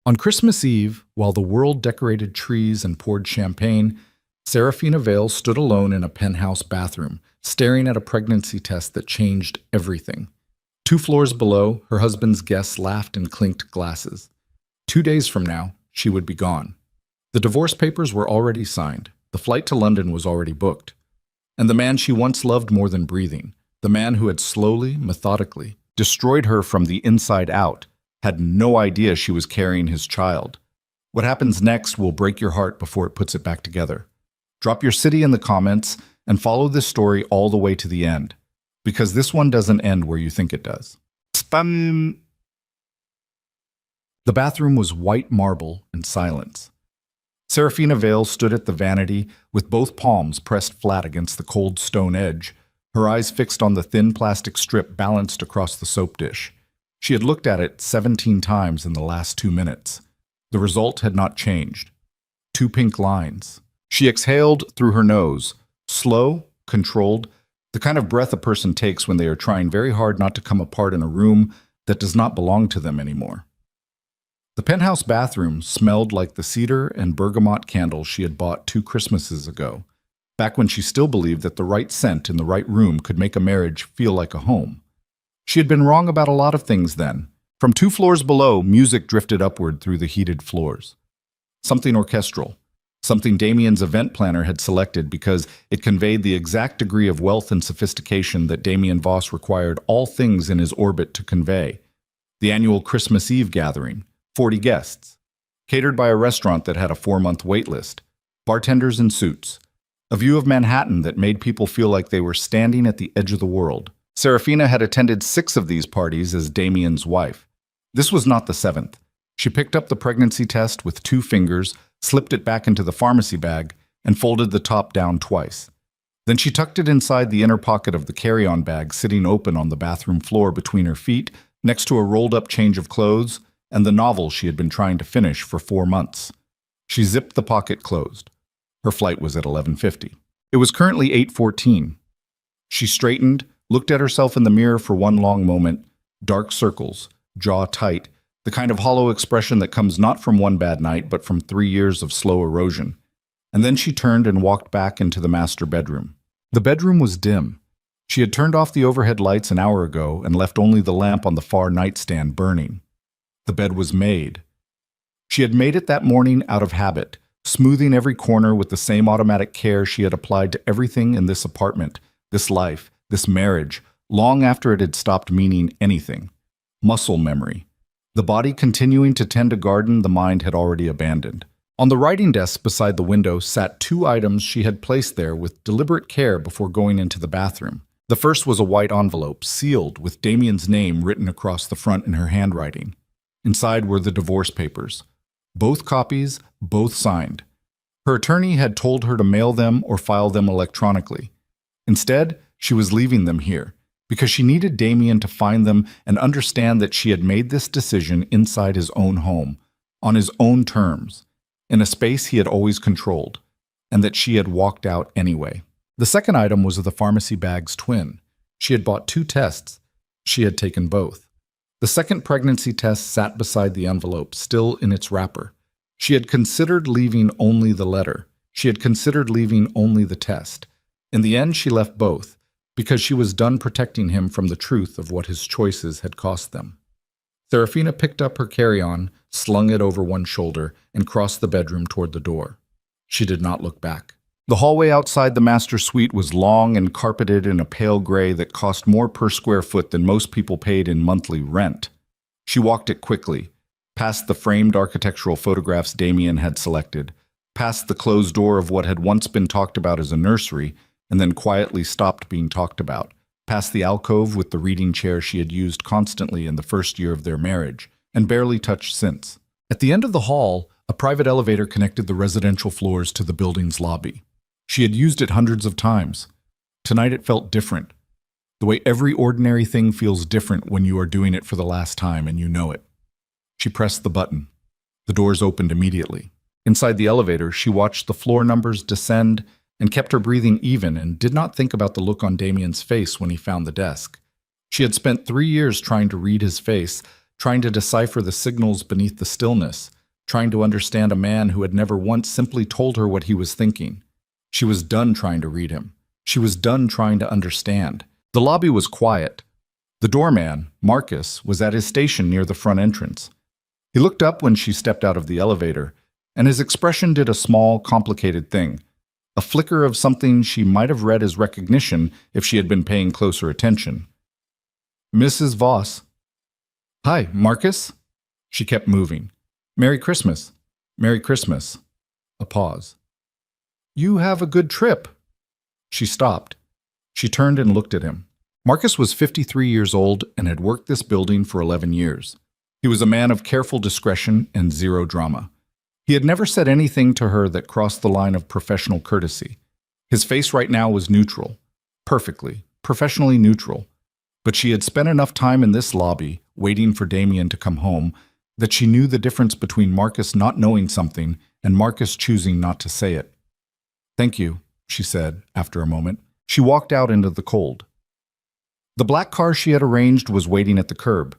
On Christmas Eve, while the world decorated trees and poured champagne, Serafina Vale stood alone in a penthouse bathroom, staring at a pregnancy test that changed everything. 2 floors below, her husband's guests laughed and clinked glasses. 2 days from now, she would be gone. The divorce papers were already signed. The flight to London was already booked. And the man she once loved more than breathing, the man who had slowly, methodically, destroyed her from the inside out, had no idea she was carrying his child. What happens next will break your heart before it puts it back together. Drop your city in the comments and follow this story all the way to the end, because this one doesn't end where you think it does. Spam. The bathroom was white marble and silence. Serafina Vale stood at the vanity with both palms pressed flat against the cold stone edge, her eyes fixed on the thin plastic strip balanced across the soap dish. She had looked at it 17 times in the last 2 minutes. The result had not changed. 2 pink lines. She exhaled through her nose, slow, controlled, the kind of breath a person takes when they are trying very hard not to come apart in a room that does not belong to them anymore. The penthouse bathroom smelled like the cedar and bergamot candles she had bought 2 Christmases ago, back when she still believed that the right scent in the right room could make a marriage feel like a home. She had been wrong about a lot of things then. From 2 floors below, music drifted upward through the heated floors. Something orchestral, something Damien's event planner had selected because it conveyed the exact degree of wealth and sophistication that Damien Voss required all things in his orbit to convey. The annual Christmas Eve gathering, 40 guests, catered by a restaurant that had a 4-month wait list, bartenders in suits, a view of Manhattan that made people feel like they were standing at the edge of the world. Serafina had attended 6 of these parties as Damien's wife. This was not the 7th. She picked up the pregnancy test with 2 fingers, slipped it back into the pharmacy bag, and folded the top down twice. Then she tucked it inside the inner pocket of the carry-on bag sitting open on the bathroom floor between her feet, next to a rolled-up change of clothes and the novel she had been trying to finish for 4 months. She zipped the pocket closed. Her flight was at 11:50. It was currently 8:14. She straightened, looked at herself in the mirror for one long moment, dark circles, jaw tight, the kind of hollow expression that comes not from one bad night but from 3 years of slow erosion. And then she turned and walked back into the master bedroom. The bedroom was dim. She had turned off the overhead lights an hour ago and left only the lamp on the far nightstand burning. The bed was made. She had made it that morning out of habit, smoothing every corner with the same automatic care she had applied to everything in this apartment, this life, this marriage, long after it had stopped meaning anything. Muscle memory. The body continuing to tend a garden the mind had already abandoned. On the writing desk beside the window sat 2 items she had placed there with deliberate care before going into the bathroom. The first was a white envelope, sealed, with Damien's name written across the front in her handwriting. Inside were the divorce papers. Both copies, both signed. Her attorney had told her to mail them or file them electronically. Instead, she was leaving them here, because she needed Damien to find them and understand that she had made this decision inside his own home, on his own terms, in a space he had always controlled, and that she had walked out anyway. The second item was the pharmacy bag's twin. She had bought 2 tests. She had taken both. The second pregnancy test sat beside the envelope, still in its wrapper. She had considered leaving only the letter. She had considered leaving only the test. In the end, she left both, because she was done protecting him from the truth of what his choices had cost them. Serafina picked up her carry-on, slung it over one shoulder, and crossed the bedroom toward the door. She did not look back. The hallway outside the master suite was long and carpeted in a pale gray that cost more per square foot than most people paid in monthly rent. She walked it quickly, past the framed architectural photographs Damien had selected, past the closed door of what had once been talked about as a nursery, and then quietly stopped being talked about, past the alcove with the reading chair she had used constantly in the first year of their marriage, and barely touched since. At the end of the hall, a private elevator connected the residential floors to the building's lobby. She had used it hundreds of times. Tonight it felt different. The way every ordinary thing feels different when you are doing it for the last time and you know it. She pressed the button. The doors opened immediately. Inside the elevator, she watched the floor numbers descend and kept her breathing even and did not think about the look on Damien's face when he found the desk. She had spent 3 years trying to read his face, trying to decipher the signals beneath the stillness, trying to understand a man who had never once simply told her what he was thinking. She was done trying to read him. She was done trying to understand. The lobby was quiet. The doorman, Marcus, was at his station near the front entrance. He looked up when she stepped out of the elevator, and his expression did a small, complicated thing. A flicker of something she might have read as recognition if she had been paying closer attention. "Mrs. Voss." "Hi, Marcus?" She kept moving. "Merry Christmas." "Merry Christmas." A pause. "You have a good trip." She stopped. She turned and looked at him. Marcus was 53 years old and had worked this building for 11 years. He was a man of careful discretion and zero drama. He had never said anything to her that crossed the line of professional courtesy. His face right now was neutral. Perfectly, professionally neutral. But she had spent enough time in this lobby, waiting for Damien to come home, that she knew the difference between Marcus not knowing something and Marcus choosing not to say it. "Thank you," she said, after a moment. She walked out into the cold. The black car she had arranged was waiting at the curb.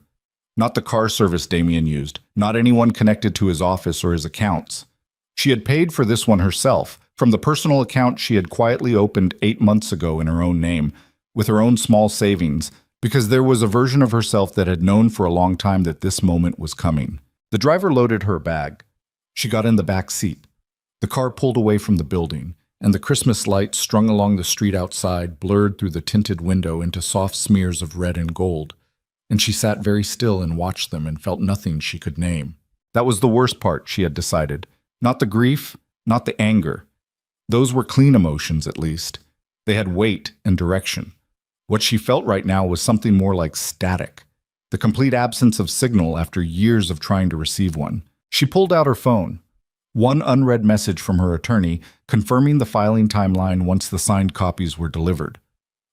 Not the car service Damien used, not anyone connected to his office or his accounts. She had paid for this one herself, from the personal account she had quietly opened 8 months ago in her own name, with her own small savings, because there was a version of herself that had known for a long time that this moment was coming. The driver loaded her bag. She got in the back seat. The car pulled away from the building, and the Christmas lights strung along the street outside blurred through the tinted window into soft smears of red and gold. And she sat very still and watched them and felt nothing she could name. That was the worst part, she had decided. Not the grief, not the anger. Those were clean emotions, at least. They had weight and direction. What she felt right now was something more like static, the complete absence of signal after years of trying to receive one. She pulled out her phone. One unread message from her attorney confirming the filing timeline once the signed copies were delivered.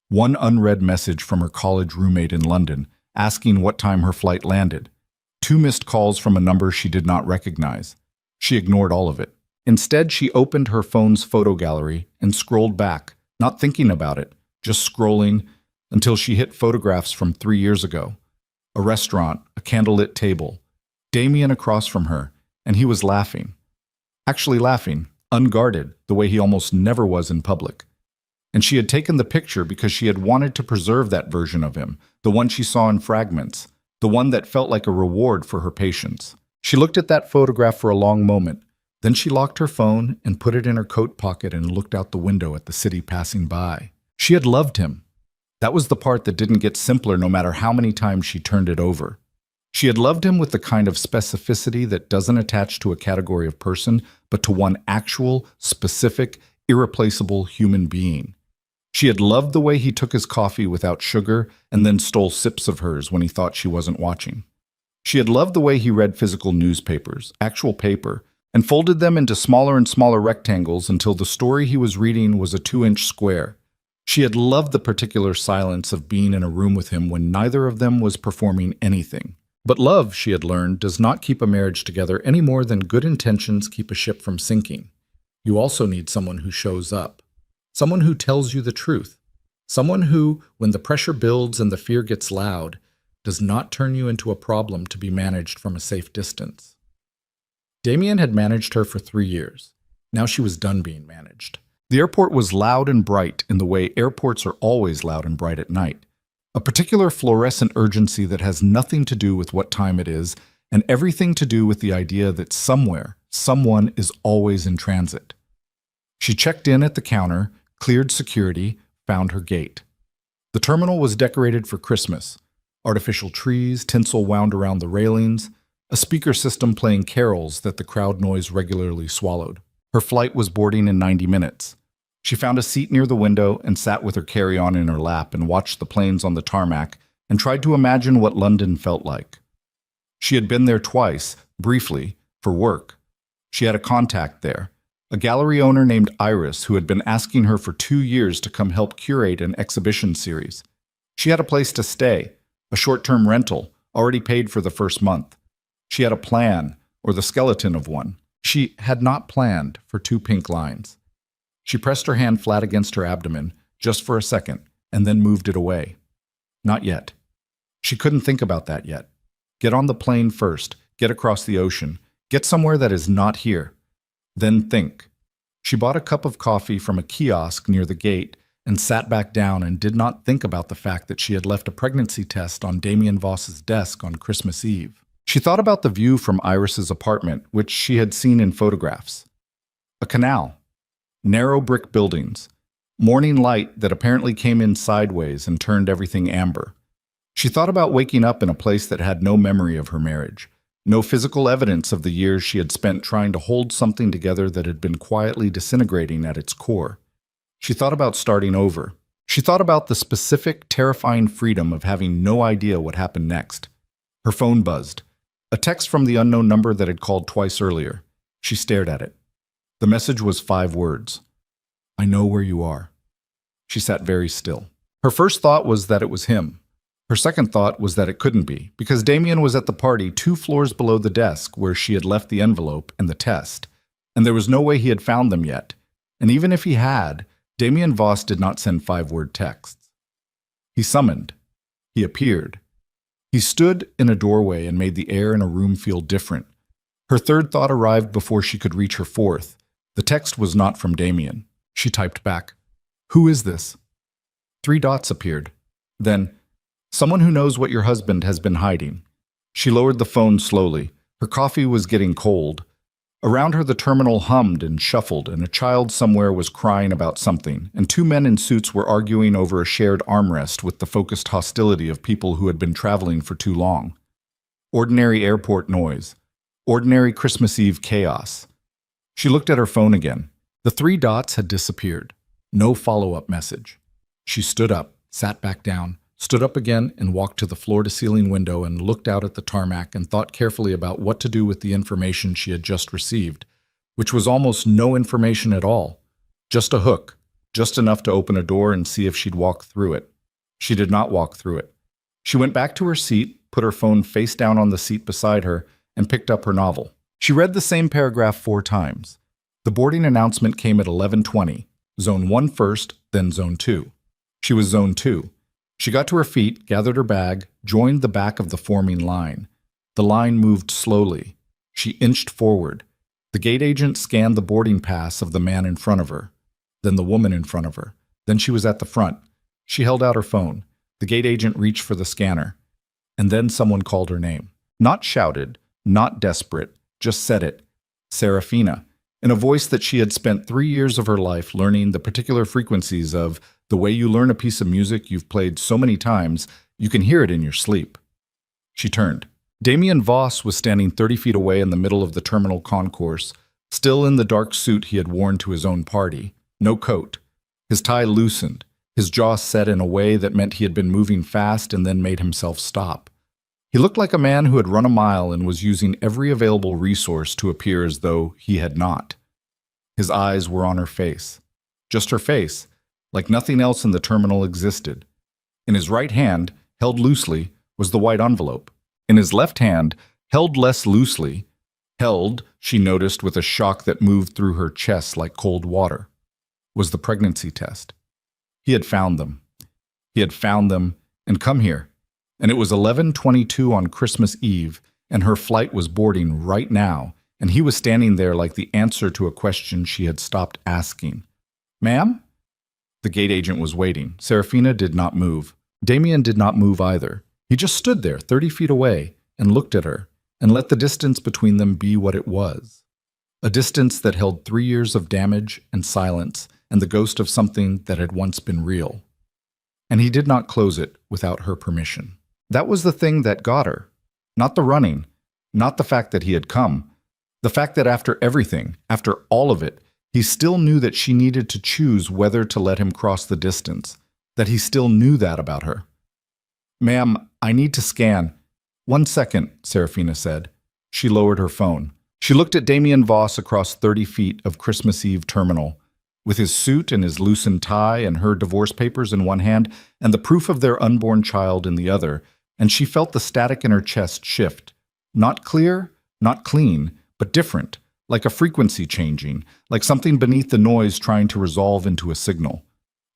One unread message from her college roommate in London, asking what time her flight landed. 2 missed calls from a number she did not recognize. She ignored all of it. Instead, she opened her phone's photo gallery and scrolled back, not thinking about it, just scrolling until she hit photographs from 3 years ago. A restaurant, a candlelit table, Damien across from her, and he was laughing. Actually laughing, unguarded, the way he almost never was in public. And she had taken the picture because she had wanted to preserve that version of him, the one she saw in fragments, the one that felt like a reward for her patience. She looked at that photograph for a long moment. Then she locked her phone and put it in her coat pocket and looked out the window at the city passing by. She had loved him. That was the part that didn't get simpler no matter how many times she turned it over. She had loved him with the kind of specificity that doesn't attach to a category of person, but to one actual, specific, irreplaceable human being. She had loved the way he took his coffee without sugar and then stole sips of hers when he thought she wasn't watching. She had loved the way he read physical newspapers, actual paper, and folded them into smaller and smaller rectangles until the story he was reading was a 2-inch square. She had loved the particular silence of being in a room with him when neither of them was performing anything. But love, she had learned, does not keep a marriage together any more than good intentions keep a ship from sinking. You also need someone who shows up. Someone who tells you the truth. Someone who, when the pressure builds and the fear gets loud, does not turn you into a problem to be managed from a safe distance. Damien had managed her for 3 years. Now she was done being managed. The airport was loud and bright in the way airports are always loud and bright at night. A particular fluorescent urgency that has nothing to do with what time it is and everything to do with the idea that somewhere, someone is always in transit. She checked in at the counter, cleared security, found her gate. The terminal was decorated for Christmas. Artificial trees, tinsel wound around the railings, a speaker system playing carols that the crowd noise regularly swallowed. Her flight was boarding in 90 minutes. She found a seat near the window and sat with her carry-on in her lap and watched the planes on the tarmac and tried to imagine what London felt like. She had been there twice, briefly, for work. She had a contact there, a gallery owner named Iris who had been asking her for 2 years to come help curate an exhibition series. She had a place to stay, a short-term rental, already paid for the first month. She had a plan, or the skeleton of one. She had not planned for 2 pink lines. She pressed her hand flat against her abdomen, just for a second, and then moved it away. Not yet. She couldn't think about that yet. Get on the plane first, get across the ocean, Get somewhere that is not here. Then think. She bought a cup of coffee from a kiosk near the gate and sat back down and did not think about the fact that she had left a pregnancy test on Damien Voss's desk on Christmas Eve. She thought about the view from Iris's apartment, which she had seen in photographs. A canal, narrow brick buildings, morning light that apparently came in sideways and turned everything amber. She thought about waking up in a place that had no memory of her marriage, no physical evidence of the years she had spent trying to hold something together that had been quietly disintegrating at its core. She thought about starting over. She thought about the specific, terrifying freedom of having no idea what happened next. Her phone buzzed. A text from the unknown number that had called twice earlier. She stared at it. The message was 5 words. I know where you are. She sat very still. Her first thought was that it was him. Her second thought was that it couldn't be, because Damien was at the party 2 floors below the desk where she had left the envelope and the test, and there was no way he had found them yet. And even if he had, Damien Voss did not send 5-word texts. He summoned. He appeared. He stood in a doorway and made the air in a room feel different. Her third thought arrived before she could reach her fourth. The text was not from Damien. She typed back, "Who is this?" 3 dots appeared. Then, "Someone who knows what your husband has been hiding." She lowered the phone slowly. Her coffee was getting cold. Around her the terminal hummed and shuffled, and a child somewhere was crying about something, and 2 men in suits were arguing over a shared armrest with the focused hostility of people who had been traveling for too long. Ordinary airport noise. Ordinary Christmas Eve chaos. She looked at her phone again. The 3 dots had disappeared. No follow-up message. She stood up, sat back down, stood up again and walked to the floor-to-ceiling window and looked out at the tarmac and thought carefully about what to do with the information she had just received, which was almost no information at all. Just a hook, just enough to open a door and see if she'd walk through it. She did not walk through it. She went back to her seat, put her phone face down on the seat beside her, and picked up her novel. She read the same paragraph 4 times. The boarding announcement came at 11:20, Zone 1 first, then Zone 2. She was Zone 2. She got to her feet, gathered her bag, joined the back of the forming line. The line moved slowly. She inched forward. The gate agent scanned the boarding pass of the man in front of her, then the woman in front of her. Then she was at the front. She held out her phone. The gate agent reached for the scanner. And then someone called her name. Not shouted, not desperate, just said it. Serafina, in a voice that she had spent 3 years of her life learning the particular frequencies of. The way you learn a piece of music you've played so many times, you can hear it in your sleep. She turned. Damien Voss was standing 30 feet away in the middle of the terminal concourse, still in the dark suit he had worn to his own party. No coat. His tie loosened, his jaw set in a way that meant he had been moving fast and then made himself stop. He looked like a man who had run a mile and was using every available resource to appear as though he had not. His eyes were on her face. Just her face. Like nothing else in the terminal existed. In his right hand, held loosely, was the white envelope. In his left hand, held less loosely, she noticed with a shock that moved through her chest like cold water, was the pregnancy test. He had found them. He had found them and come here. And it was 11:22 on Christmas Eve, and her flight was boarding right now, and he was standing there like the answer to a question she had stopped asking. "Ma'am?" The gate agent was waiting. Serafina did not move. Damien did not move either. He just stood there, 30 feet away, and looked at her, and let the distance between them be what it was. A distance that held 3 years of damage and silence and the ghost of something that had once been real. And he did not close it without her permission. That was the thing that got her. Not the running, not the fact that he had come. The fact that after everything, after all of it, he still knew that she needed to choose whether to let him cross the distance, that he still knew that about her. "Ma'am, I need to scan." "1 second," Serafina said. She lowered her phone. She looked at Damien Voss across 30 feet of Christmas Eve terminal, with his suit and his loosened tie and her divorce papers in one hand and the proof of their unborn child in the other, and she felt the static in her chest shift. Not clear, not clean, but different. Like a frequency changing, like something beneath the noise trying to resolve into a signal.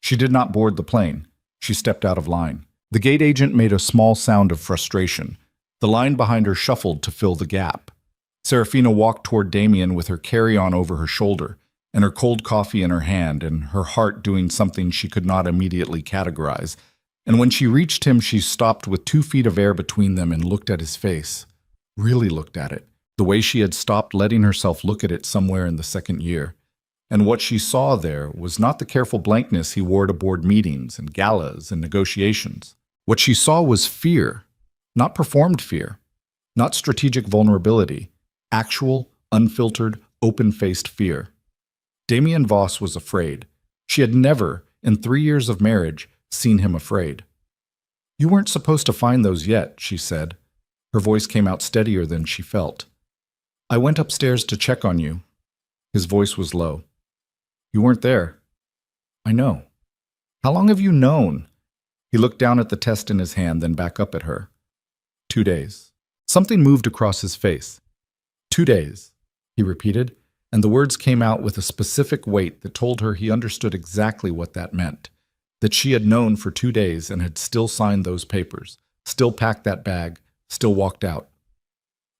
She did not board the plane. She stepped out of line. The gate agent made a small sound of frustration. The line behind her shuffled to fill the gap. Serafina walked toward Damien with her carry-on over her shoulder, and her cold coffee in her hand, and her heart doing something she could not immediately categorize. And when she reached him, she stopped with 2 feet of air between them and looked at his face. Really looked at it, the way she had stopped letting herself look at it somewhere in the second year. And what she saw there was not the careful blankness he wore to board meetings and galas and negotiations. What she saw was fear, not performed fear, not strategic vulnerability, actual, unfiltered, open-faced fear. Damien Voss was afraid. She had never, in 3 years of marriage, seen him afraid. "You weren't supposed to find those yet," she said. Her voice came out steadier than she felt. "I went upstairs to check on you." His voice was low. "You weren't there." "I know." "How long have you known?" He looked down at the test in his hand, then back up at her. 2 days. Something moved across his face. 2 days, he repeated, and the words came out with a specific weight that told her he understood exactly what that meant, that she had known for 2 days and had still signed those papers, still packed that bag, still walked out.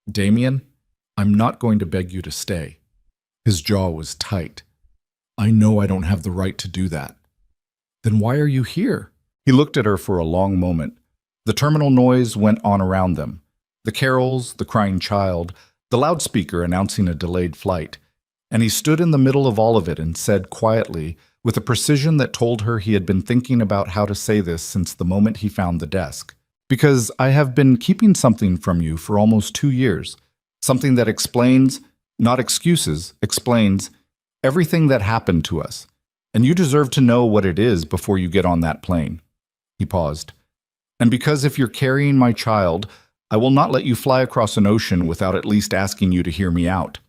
"Damien, I'm not going to beg you to stay." His jaw was tight. "I know I don't have the right to do that." "Then why are you here?" He looked at her for a long moment. The terminal noise went on around them. The carols, the crying child, the loudspeaker announcing a delayed flight. And he stood in the middle of all of it and said quietly, with a precision that told her he had been thinking about how to say this since the moment he found the desk. "Because I have been keeping something from you for almost 2 years. Something that explains, not excuses, explains everything that happened to us. And you deserve to know what it is before you get on that plane." He paused. "And because if you're carrying my child, I will not let you fly across an ocean without at least asking you to hear me out."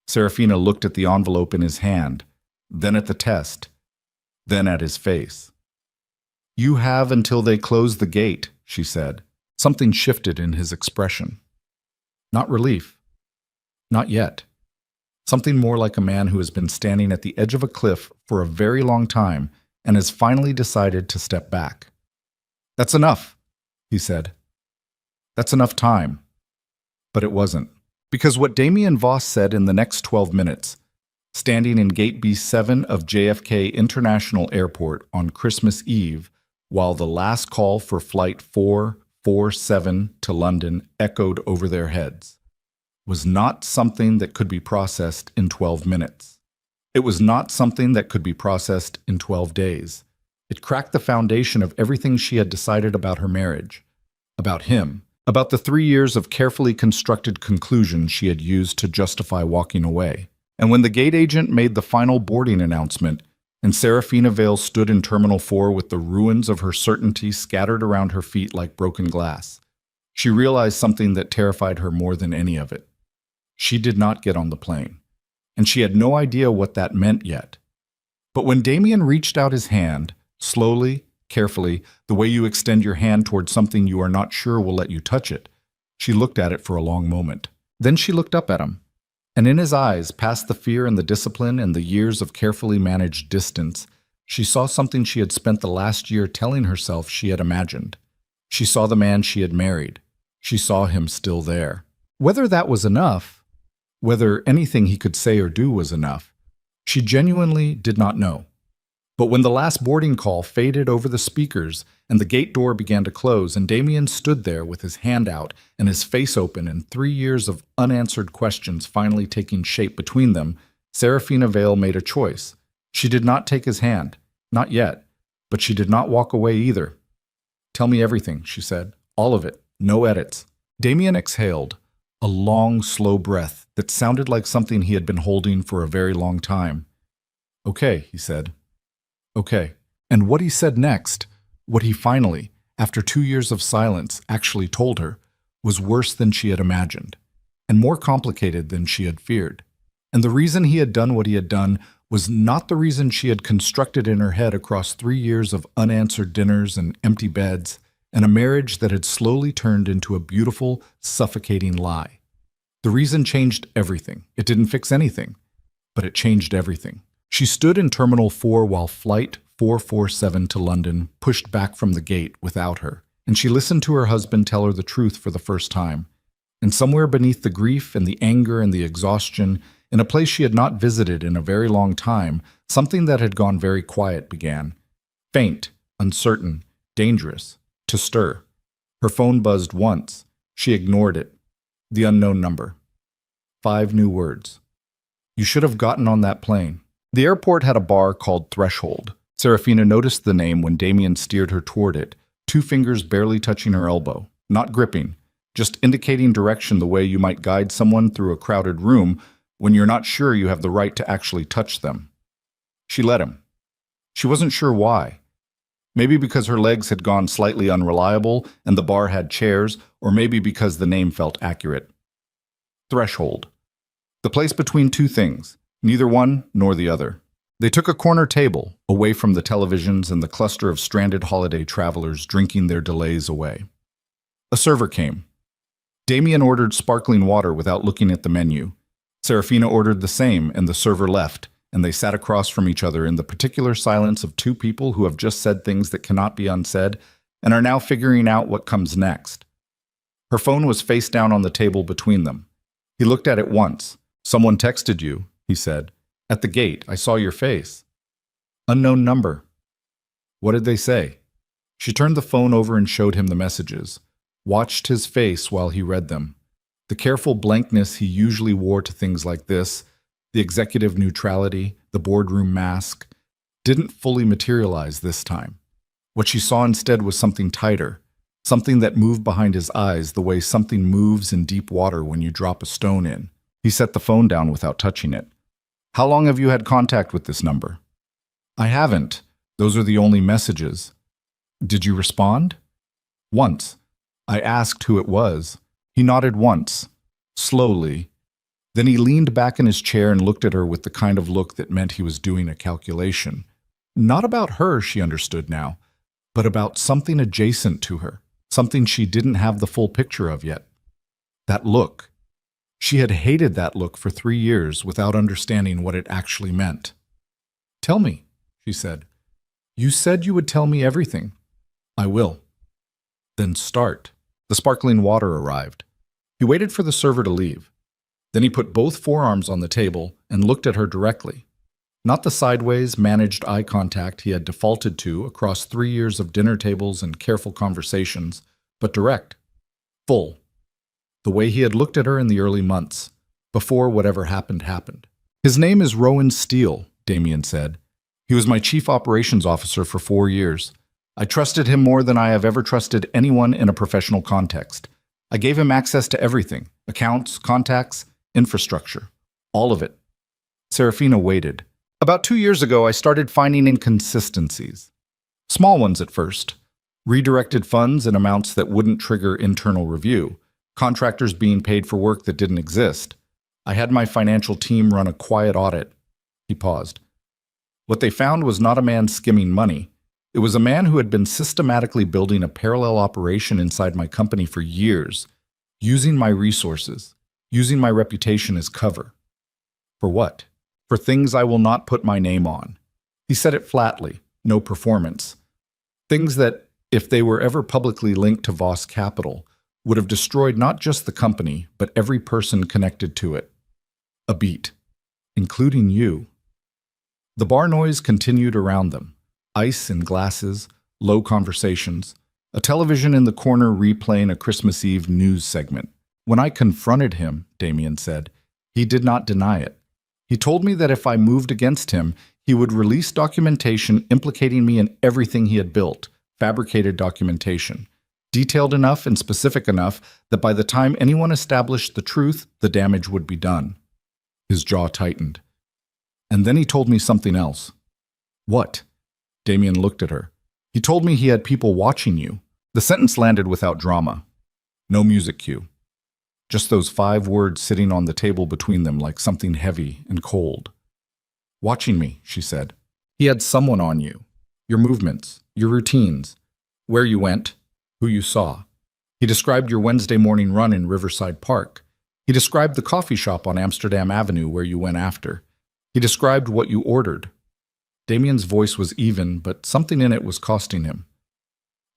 Serafina looked at the envelope in his hand, then at the test, then at his face. "You have until they close the gate," she said. Something shifted in his expression. Not relief. Not yet. Something more like a man who has been standing at the edge of a cliff for a very long time and has finally decided to step back. "That's enough," he said. "That's enough time." But it wasn't. Because what Damien Voss said in the next 12 minutes, standing in Gate B7 of JFK International Airport on Christmas Eve, while the last call for Flight 447 to London echoed over their heads, was not something that could be processed in 12 minutes. It was not something that could be processed in 12 days. It cracked the foundation of everything she had decided about her marriage, about him, about the 3 years of carefully constructed conclusions she had used to justify walking away. And when the gate agent made the final boarding announcement, and Serafina Vale stood in Terminal 4 with the ruins of her certainty scattered around her feet like broken glass, she realized something that terrified her more than any of it. She did not get on the plane, and she had no idea what that meant yet. But when Damien reached out his hand, slowly, carefully, the way you extend your hand toward something you are not sure will let you touch it, she looked at it for a long moment. Then she looked up at him. And in his eyes, past the fear and the discipline and the years of carefully managed distance, she saw something she had spent the last year telling herself she had imagined. She saw the man she had married. She saw him still there. Whether that was enough, whether anything he could say or do was enough, she genuinely did not know. But when the last boarding call faded over the speakers and the gate door began to close and Damien stood there with his hand out and his face open and 3 years of unanswered questions finally taking shape between them, Serafina Vale made a choice. She did not take his hand, not yet, but she did not walk away either. "Tell me everything," she said. "All of it. No edits." Damien exhaled, a long, slow breath that sounded like something he had been holding for a very long time. "Okay," he said. "Okay." And what he said next, what he finally, after 2 years of silence, actually told her, was worse than she had imagined, and more complicated than she had feared. And the reason he had done what he had done was not the reason she had constructed in her head across 3 years of unanswered dinners and empty beds, and a marriage that had slowly turned into a beautiful, suffocating lie. The reason changed everything. It didn't fix anything, but it changed everything. She stood in Terminal 4 while Flight 447 to London pushed back from the gate without her, and she listened to her husband tell her the truth for the first time. And somewhere beneath the grief and the anger and the exhaustion, in a place she had not visited in a very long time, something that had gone very quiet began. Faint, uncertain, dangerous, to stir. Her phone buzzed once. She ignored it. The unknown number. 5 new words. You should have gotten on that plane. The airport had a bar called Threshold. Serafina noticed the name when Damien steered her toward it, 2 fingers barely touching her elbow, not gripping, just indicating direction the way you might guide someone through a crowded room when you're not sure you have the right to actually touch them. She let him. She wasn't sure why. Maybe because her legs had gone slightly unreliable and the bar had chairs, or maybe because the name felt accurate. Threshold. The place between 2 things, neither one nor the other. They took a corner table, away from the televisions and the cluster of stranded holiday travelers drinking their delays away. A server came. Damien ordered sparkling water without looking at the menu. Serafina ordered the same, and the server left, and they sat across from each other in the particular silence of 2 people who have just said things that cannot be unsaid and are now figuring out what comes next. Her phone was face down on the table between them. He looked at it once. Someone texted you, he said. At the gate, I saw your face. Unknown number. What did they say? She turned the phone over and showed him the messages, watched his face while he read them. The careful blankness he usually wore to things like this, the executive neutrality, the boardroom mask, didn't fully materialize this time. What she saw instead was something tighter, something that moved behind his eyes the way something moves in deep water when you drop a stone in. He set the phone down without touching it. How long have you had contact with this number? I haven't. Those are the only messages. Did you respond? Once. I asked who it was. He nodded once, slowly. Then he leaned back in his chair and looked at her with the kind of look that meant he was doing a calculation. Not about her, she understood now, but about something adjacent to her, something she didn't have the full picture of yet. That look. She had hated that look for 3 years without understanding what it actually meant. Tell me, she said. You said you would tell me everything. I will. Then start. The sparkling water arrived. He waited for the server to leave. Then he put both forearms on the table and looked at her directly. Not the sideways, managed eye contact he had defaulted to across 3 years of dinner tables and careful conversations, but direct, full. The way he had looked at her in the early months, before whatever happened happened. His name is Rowan Steele, Damien said. He was my chief operations officer for 4 years. I trusted him more than I have ever trusted anyone in a professional context. I gave him access to everything, accounts, contacts, infrastructure, all of it. Serafina waited. About 2 years ago, I started finding inconsistencies. Small ones at first. Redirected funds in amounts that wouldn't trigger internal review. Contractors being paid for work that didn't exist. I had my financial team run a quiet audit. He paused. What they found was not a man skimming money. It was a man who had been systematically building a parallel operation inside my company for years, using my resources, using my reputation as cover. For what? For things I will not put my name on. He said it flatly, no performance. Things that, if they were ever publicly linked to Voss Capital, would have destroyed not just the company, but every person connected to it. A beat, including you. The bar noise continued around them. Ice in glasses, low conversations, a television in the corner replaying a Christmas Eve news segment. When I confronted him, Damien said, he did not deny it. He told me that if I moved against him, he would release documentation implicating me in everything he had built, fabricated documentation, detailed enough and specific enough that by the time anyone established the truth, the damage would be done. His jaw tightened. And then he told me something else. What? Damien looked at her. He told me he had people watching you. The sentence landed without drama. No music cue. Just those 5 words sitting on the table between them like something heavy and cold. Watching me, she said. He had someone on you. Your movements, your routines, where you went, who you saw. He described your Wednesday morning run in Riverside Park. He described the coffee shop on Amsterdam Avenue where you went after. He described what you ordered. Damien's voice was even, but something in it was costing him.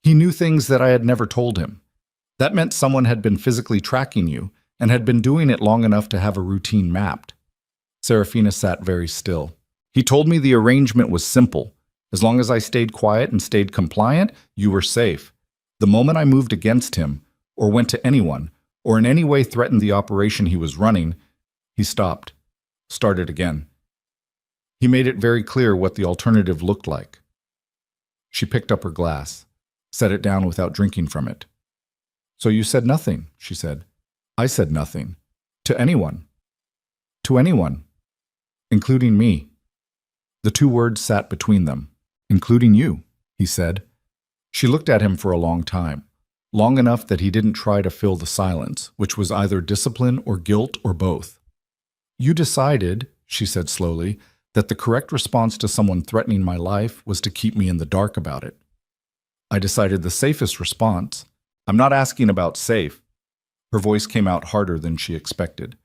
He knew things that I had never told him. That meant someone had been physically tracking you, and had been doing it long enough to have a routine mapped. Serafina sat very still. He told me the arrangement was simple. As long as I stayed quiet and stayed compliant, you were safe. The moment I moved against him, or went to anyone, or in any way threatened the operation he was running, he stopped, started again. He made it very clear what the alternative looked like. She picked up her glass, set it down without drinking from it. So you said nothing, she said. I said nothing. To anyone. To anyone. Including me. The two words sat between them. Including you, he said. She looked at him for a long time, long enough that he didn't try to fill the silence, which was either discipline or guilt or both. You decided, she said slowly, that the correct response to someone threatening my life was to keep me in the dark about it. I decided the safest response. I'm not asking about safe. Her voice came out harder than she expected.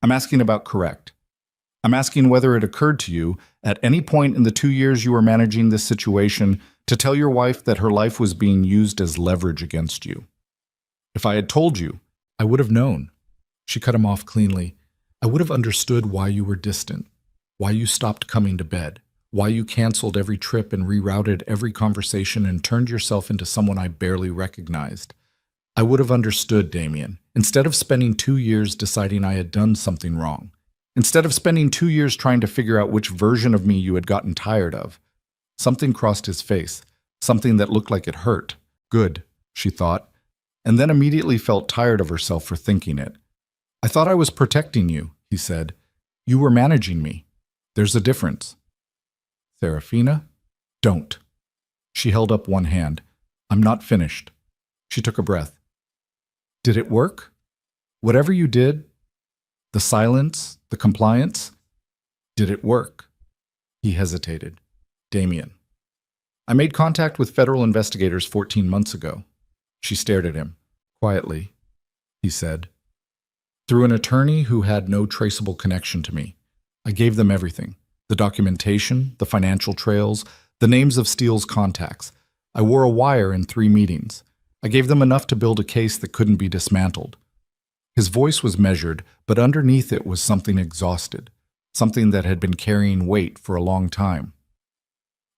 I'm asking about correct. I'm asking whether it occurred to you, at any point in the 2 years you were managing this situation, to tell your wife that her life was being used as leverage against you. If I had told you, I would have known. She cut him off cleanly. I would have understood why you were distant, why you stopped coming to bed, why you canceled every trip and rerouted every conversation and turned yourself into someone I barely recognized. I would have understood, Damien, instead of spending 2 years deciding I had done something wrong. Instead of spending 2 years trying to figure out which version of me you had gotten tired of. Something crossed his face, something that looked like it hurt. Good, she thought, and then immediately felt tired of herself for thinking it. I thought I was protecting you, he said. You were managing me. There's a difference. Serafina, don't. She held up one hand. I'm not finished. She took a breath. Did it work? Whatever you did, the silence, the compliance, did it work? He hesitated. Damien. I made contact with federal investigators 14 months ago. She stared at him. Quietly, he said. Through an attorney who had no traceable connection to me. I gave them everything. The documentation, the financial trails, the names of Steele's contacts. I wore a wire in 3 meetings. I gave them enough to build a case that couldn't be dismantled. His voice was measured, but underneath it was something exhausted, something that had been carrying weight for a long time.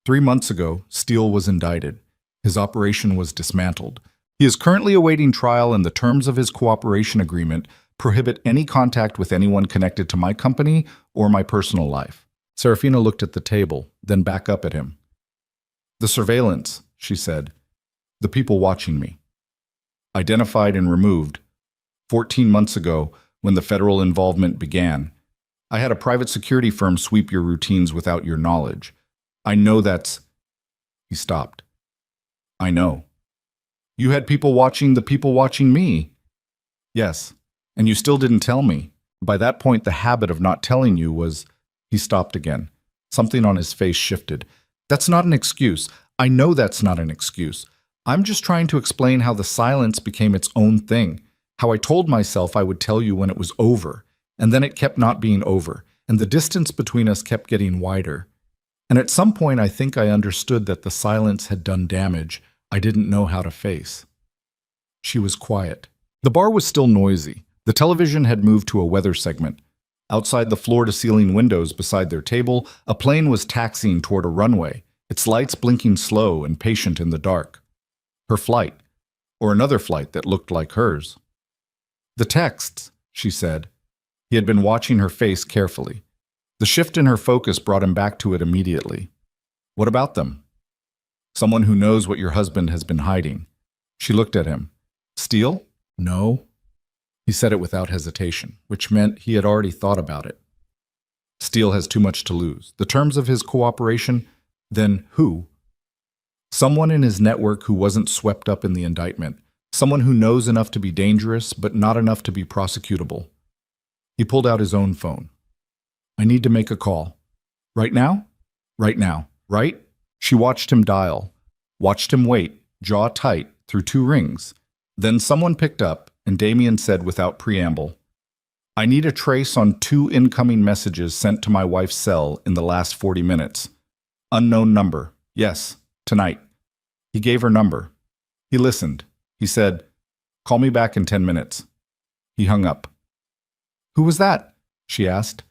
3 months ago, Steele was indicted. His operation was dismantled. He is currently awaiting trial, and the terms of his cooperation agreement prohibit any contact with anyone connected to my company or my personal life. Serafina looked at the table, then back up at him. The surveillance, she said. The people watching me. Identified and removed. 14 months ago, when the federal involvement began. I had a private security firm sweep your routines without your knowledge. I know that's... He stopped. I know. You had people watching the people watching me. Yes, and you still didn't tell me. By that point, the habit of not telling you was... He stopped again. Something on his face shifted. That's not an excuse. I know that's not an excuse. I'm just trying to explain how the silence became its own thing. How I told myself I would tell you when it was over, and then it kept not being over, and the distance between us kept getting wider. And at some point I think I understood that the silence had done damage I didn't know how to face. She was quiet. The bar was still noisy. The television had moved to a weather segment. Outside the floor-to-ceiling windows beside their table, a plane was taxiing toward a runway, its lights blinking slow and patient in the dark. Her flight, or another flight that looked like hers. The texts, she said. He had been watching her face carefully. The shift in her focus brought him back to it immediately. What about them? Someone who knows what your husband has been hiding. She looked at him. Steele? No. He said it without hesitation, which meant he had already thought about it. Steele has too much to lose. The terms of his cooperation? Then who? Someone in his network who wasn't swept up in the indictment. Someone who knows enough to be dangerous, but not enough to be prosecutable. He pulled out his own phone. I need to make a call. Right now? Right now. Right? She watched him dial, watched him wait, jaw tight, through 2 rings. Then someone picked up, and Damien said without preamble, I need a trace on 2 incoming messages sent to my wife's cell in the last 40 minutes. Unknown number. Yes, tonight. He gave her number. He listened. He said, call me back in 10 minutes. He hung up. Who was that? She asked.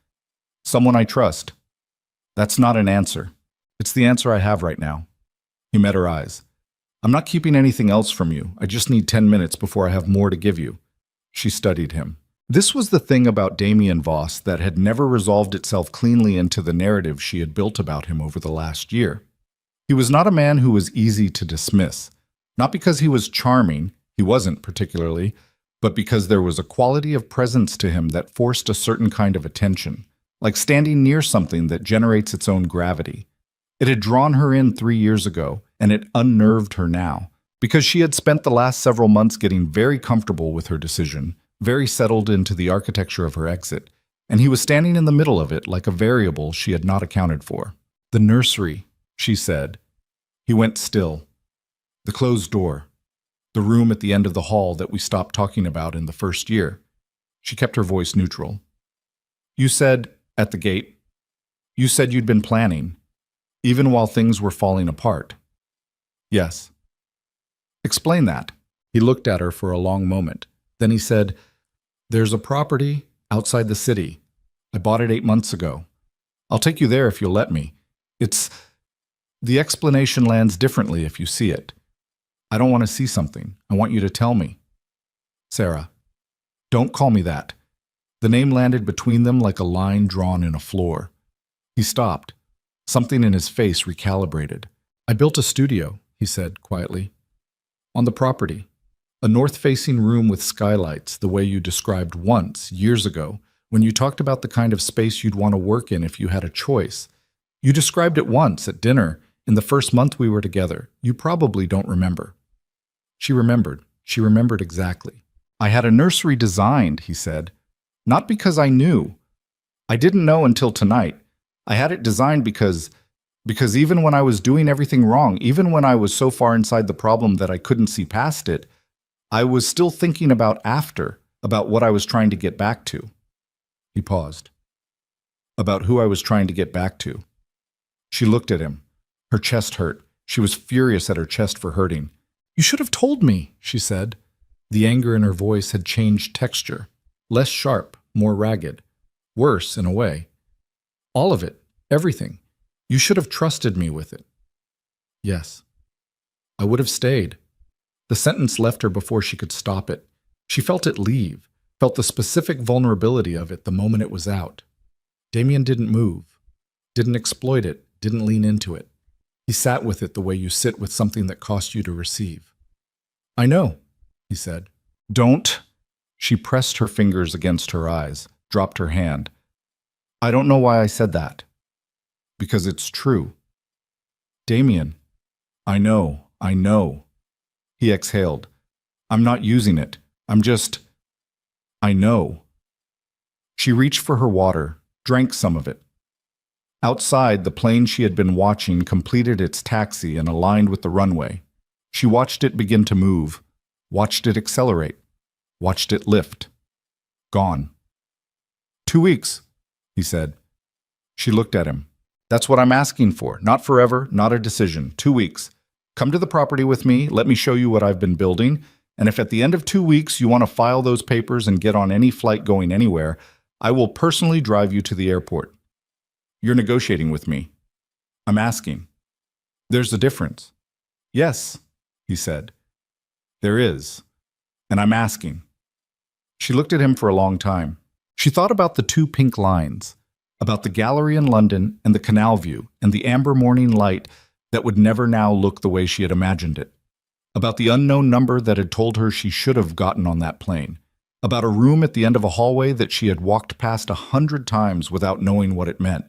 Someone I trust. That's not an answer. It's the answer I have right now. He met her eyes. I'm not keeping anything else from you. I just need 10 minutes before I have more to give you. She studied him. This was the thing about Damien Voss that had never resolved itself cleanly into the narrative she had built about him over the last year. He was not a man who was easy to dismiss. Not because he was charming, he wasn't particularly, but because there was a quality of presence to him that forced a certain kind of attention, like standing near something that generates its own gravity. It had drawn her in 3 years ago, and it unnerved her now, because she had spent the last several months getting very comfortable with her decision, very settled into the architecture of her exit, and he was standing in the middle of it like a variable she had not accounted for. The nursery, she said. He went still. The closed door. The room at the end of the hall that we stopped talking about in the first year. She kept her voice neutral. You said, at the gate, you said you'd been planning, even while things were falling apart. Yes. Explain that. He looked at her for a long moment. Then he said, There's a property outside the city. I bought it 8 months ago. I'll take you there if you'll let me. The explanation lands differently if you see it. I don't want to see something. I want you to tell me. Sarah. Don't call me that. The name landed between them like a line drawn in a floor. He stopped. Something in his face recalibrated. I built a studio, he said quietly. On the property. A north-facing room with skylights, the way you described once, years ago, when you talked about the kind of space you'd want to work in if you had a choice. You described it once at dinner, in the first month we were together. You probably don't remember. She remembered. She remembered exactly. I had a nursery designed, he said. Not because I knew. I didn't know until tonight. I had it designed because even when I was doing everything wrong, even when I was so far inside the problem that I couldn't see past it, I was still thinking about what I was trying to get back to. He paused. About who I was trying to get back to. She looked at him. Her chest hurt. She was furious at her chest for hurting. You should have told me, she said. The anger in her voice had changed texture. Less sharp, more ragged. Worse, in a way. All of it. Everything. You should have trusted me with it. Yes. I would have stayed. The sentence left her before she could stop it. She felt it leave, felt the specific vulnerability of it the moment it was out. Damien didn't move, didn't exploit it, didn't lean into it. He sat with it the way you sit with something that cost you to receive. I know, he said. Don't. She pressed her fingers against her eyes, dropped her hand. I don't know why I said that. Because it's true. Damien, I know. He exhaled. I'm not using it. I know. She reached for her water, drank some of it. Outside, the plane she had been watching completed its taxi and aligned with the runway. She watched it begin to move, watched it accelerate, watched it lift. Gone. 2 weeks, he said. She looked at him. That's what I'm asking for. Not forever, not a decision. 2 weeks. Come to the property with me, let me show you what I've been building, and if at the end of 2 weeks you want to file those papers and get on any flight going anywhere, I will personally drive you to the airport. You're negotiating with me. I'm asking. There's a difference. Yes, he said. There is. And I'm asking. She looked at him for a long time. She thought about the 2 pink lines, about the gallery in London and the canal view and the amber morning light that would never now look the way she had imagined it, about the unknown number that had told her she should have gotten on that plane, about a room at the end of a hallway that she had walked past 100 times without knowing what it meant,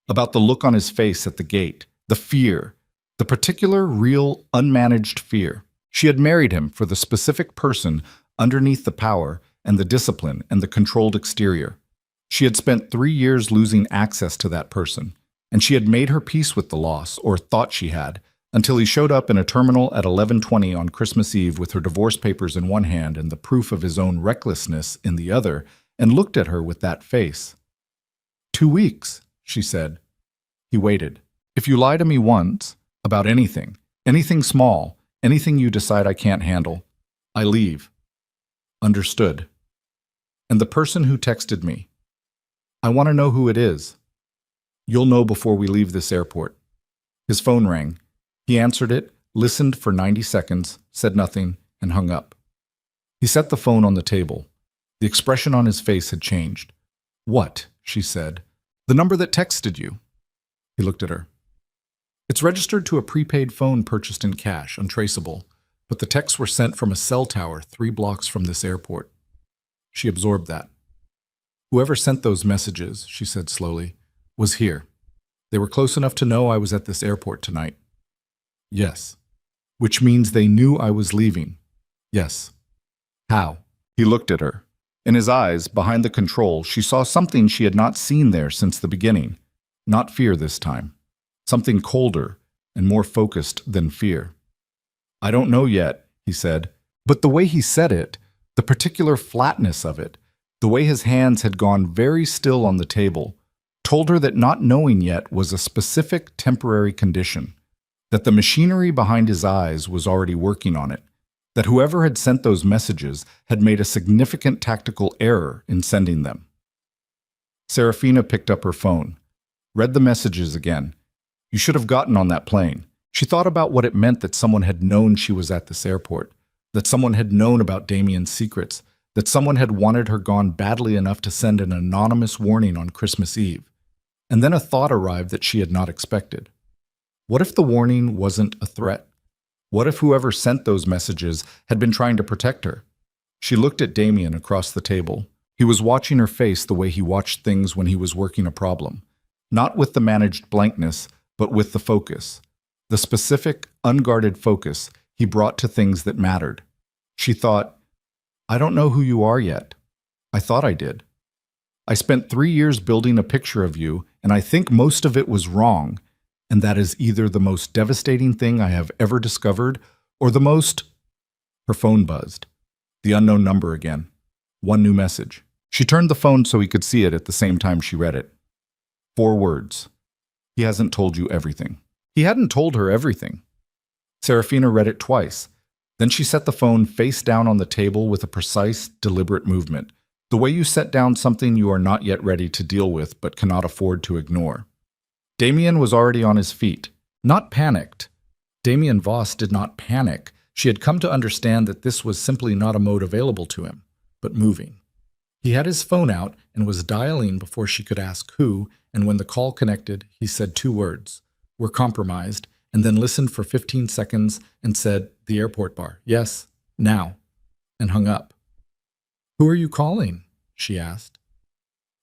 about the look on his face at the gate, the fear, the particular, real, unmanaged fear. She had married him for the specific person underneath the power and the discipline and the controlled exterior. She had spent 3 years losing access to that person, and she had made her peace with the loss, or thought she had, until he showed up in a terminal at 11:20 on Christmas Eve with her divorce papers in one hand and the proof of his own recklessness in the other, and looked at her with that face. 2 weeks, she said. He waited. If you lie to me once, about anything, anything small, anything you decide I can't handle, I leave. Understood. And the person who texted me. I want to know who it is. You'll know before we leave this airport. His phone rang. He answered it, listened for 90 seconds, said nothing, and hung up. He set the phone on the table. The expression on his face had changed. What? She said. The number that texted you. He looked at her. It's registered to a prepaid phone purchased in cash, untraceable, but the texts were sent from a cell tower 3 blocks from this airport. She absorbed that. Whoever sent those messages, she said slowly, was here. They were close enough to know I was at this airport tonight. Yes. Which means they knew I was leaving. Yes. How? He looked at her. In his eyes, behind the control, she saw something she had not seen there since the beginning. Not fear this time. Something colder and more focused than fear. I don't know yet, he said, but the way he said it, the particular flatness of it, the way his hands had gone very still on the table, told her that not knowing yet was a specific temporary condition, that the machinery behind his eyes was already working on it, that whoever had sent those messages had made a significant tactical error in sending them. Serafina picked up her phone, read the messages again. You should have gotten on that plane. She thought about what it meant that someone had known she was at this airport, that someone had known about Damien's secrets, that someone had wanted her gone badly enough to send an anonymous warning on Christmas Eve. And then a thought arrived that she had not expected. What if the warning wasn't a threat? What if whoever sent those messages had been trying to protect her? She looked at Damien across the table. He was watching her face the way he watched things when he was working a problem. Not with the managed blankness, but with the focus. The specific, unguarded focus he brought to things that mattered. She thought, I don't know who you are yet. I thought I did. I spent 3 years building a picture of you, and I think most of it was wrong, and that is either the most devastating thing I have ever discovered or the most... Her phone buzzed. The unknown number again. One new message. She turned the phone so he could see it at the same time she read it. 4 words. He hasn't told you everything. He hadn't told her everything. Serafina read it twice. Then she set the phone face down on the table with a precise, deliberate movement, the way you set down something you are not yet ready to deal with but cannot afford to ignore. Damien was already on his feet, not panicked. Damien Voss did not panic. She had come to understand that this was simply not a mode available to him, but moving. He had his phone out and was dialing before she could ask who, and when the call connected, he said 2 words, "We're compromised," and then listened for 15 seconds and said, "The airport bar. Yes, now," and hung up. "Who are you calling?" she asked.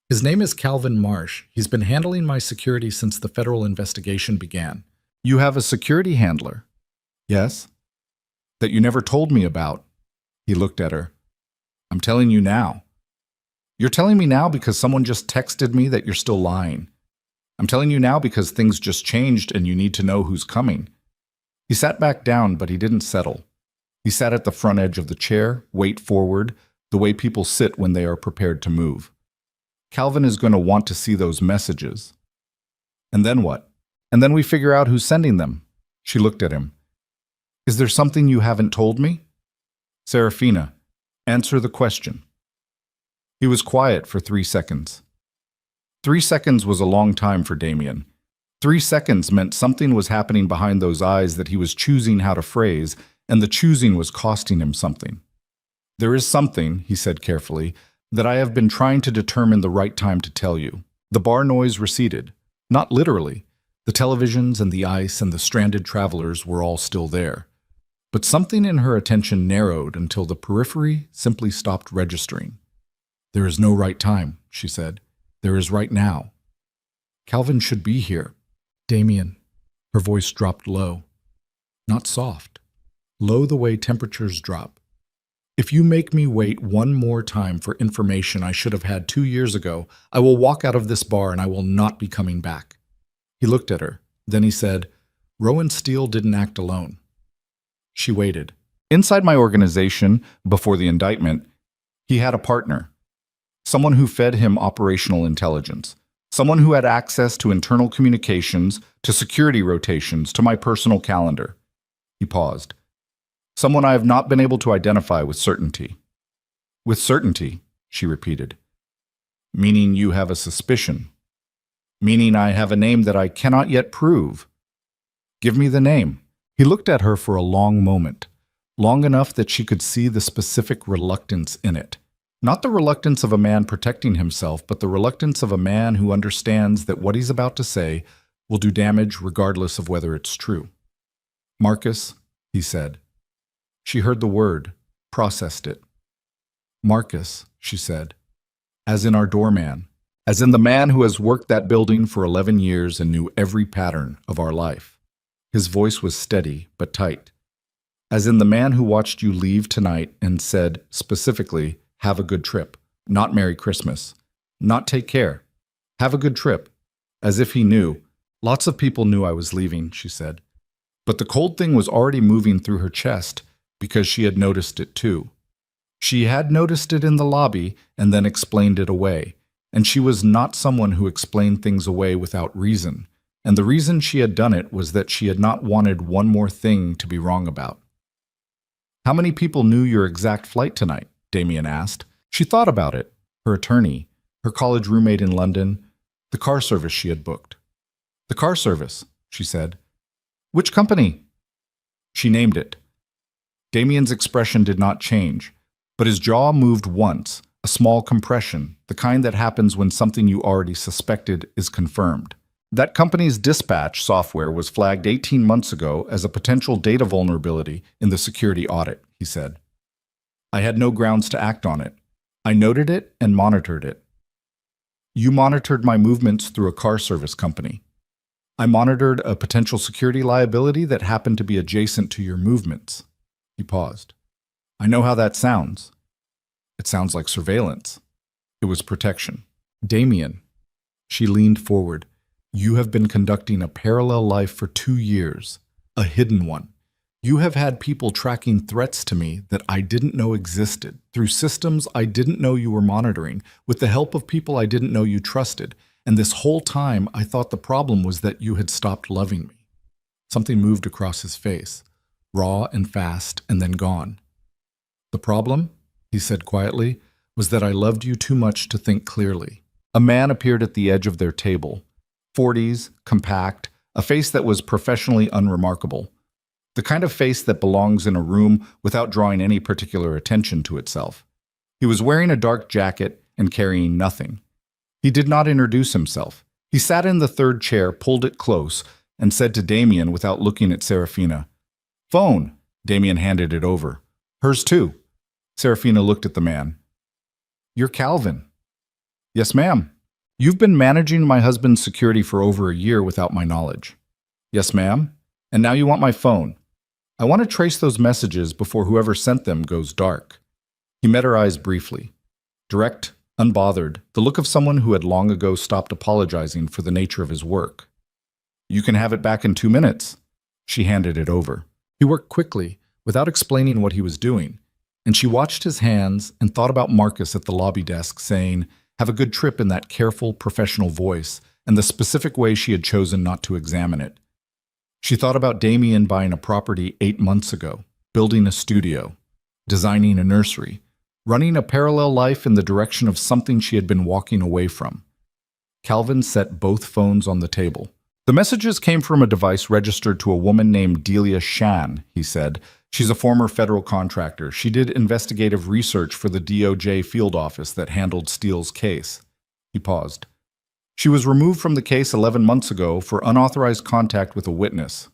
"His name is Calvin Marsh. He's been handling my security since the federal investigation began." "You have a security handler?" "Yes." "That you never told me about." He looked at her. "I'm telling you now." "You're telling me now because someone just texted me that you're still lying." "I'm telling you now because things just changed and you need to know who's coming." He sat back down, but he didn't settle. He sat at the front edge of the chair, weight forward, the way people sit when they are prepared to move. Calvin is going to want to see those messages. And then what? And then we figure out who's sending them. She looked at him. "Is there something you haven't told me?" "Serafina, answer the question." He was quiet for 3 seconds. 3 seconds was a long time for Damien. 3 seconds meant something was happening behind those eyes that he was choosing how to phrase, and the choosing was costing him something. "There is something," he said carefully, "that I have been trying to determine the right time to tell you." The bar noise receded. Not literally. The televisions and the ice and the stranded travelers were all still there. But something in her attention narrowed until the periphery simply stopped registering. "There is no right time," she said. "There is right now. Calvin should be here." "Damien." Her voice dropped low. Not soft. Low the way temperatures drop. "If you make me wait one more time for information I should have had 2 years ago, I will walk out of this bar and I will not be coming back." He looked at her. Then he said, "Rowan Steele didn't act alone." She waited. "Inside my organization, before the indictment, he had a partner. Someone who fed him operational intelligence. Someone who had access to internal communications, to security rotations, to my personal calendar." He paused. "Someone I have not been able to identify with certainty." "With certainty?" she repeated. Meaning you have a suspicion. Meaning I have a name that I cannot yet prove. Give me the name. He looked at her for a long moment, long enough that she could see the specific reluctance in it. Not the reluctance of a man protecting himself, but the reluctance of a man who understands that what he's about to say will do damage regardless of whether it's true. Marcus, he said. She heard the word, processed it. Marcus, she said, as in our doorman, as in the man who has worked that building for 11 years and knew every pattern of our life. His voice was steady but tight. As in the man who watched you leave tonight and said, specifically, have a good trip, not Merry Christmas, not take care, have a good trip, as if he knew. Lots of people knew I was leaving, she said. But the cold thing was already moving through her chest because she had noticed it too. She had noticed it in the lobby and then explained it away, and she was not someone who explained things away without reason, and the reason she had done it was that she had not wanted one more thing to be wrong about. How many people knew your exact flight tonight? Damien asked. She thought about it, her attorney, her college roommate in London, the car service she had booked. The car service, she said. Which company? She named it. Damien's expression did not change, but his jaw moved once, a small compression, the kind that happens when something you already suspected is confirmed. That company's dispatch software was flagged 18 months ago as a potential data vulnerability in the security audit, he said. I had no grounds to act on it. I noted it and monitored it. You monitored my movements through a car service company. I monitored a potential security liability that happened to be adjacent to your movements. He paused. I know how that sounds. It sounds like surveillance. It was protection. Damien. She leaned forward. You have been conducting a parallel life for 2 years, a hidden one. You have had people tracking threats to me that I didn't know existed, through systems I didn't know you were monitoring, with the help of people I didn't know you trusted, and this whole time I thought the problem was that you had stopped loving me. Something moved across his face, raw and fast, and then gone. The problem, he said quietly, was that I loved you too much to think clearly. A man appeared at the edge of their table, 40s, compact, a face that was professionally unremarkable. The kind of face that belongs in a room without drawing any particular attention to itself. He was wearing a dark jacket and carrying nothing. He did not introduce himself. He sat in the third chair, pulled it close, and said to Damien without looking at Serafina, Phone. Damien handed it over. Hers too. Serafina looked at the man. You're Calvin. Yes, ma'am. You've been managing my husband's security for over a year without my knowledge. Yes, ma'am. And now you want my phone. I want to trace those messages before whoever sent them goes dark. He met her eyes briefly. Direct, unbothered, the look of someone who had long ago stopped apologizing for the nature of his work. You can have it back in 2 minutes. She handed it over. He worked quickly, without explaining what he was doing, and she watched his hands and thought about Marcus at the lobby desk saying, have a good trip in that careful, professional voice, and the specific way she had chosen not to examine it. She thought about Damien buying a property 8 months ago, building a studio, designing a nursery, running a parallel life in the direction of something she had been walking away from. Calvin set both phones on the table. The messages came from a device registered to a woman named Delia Shan, he said. She's a former federal contractor. She did investigative research for the DOJ field office that handled Steele's case. He paused. She was removed from the case 11 months ago for unauthorized contact with a witness.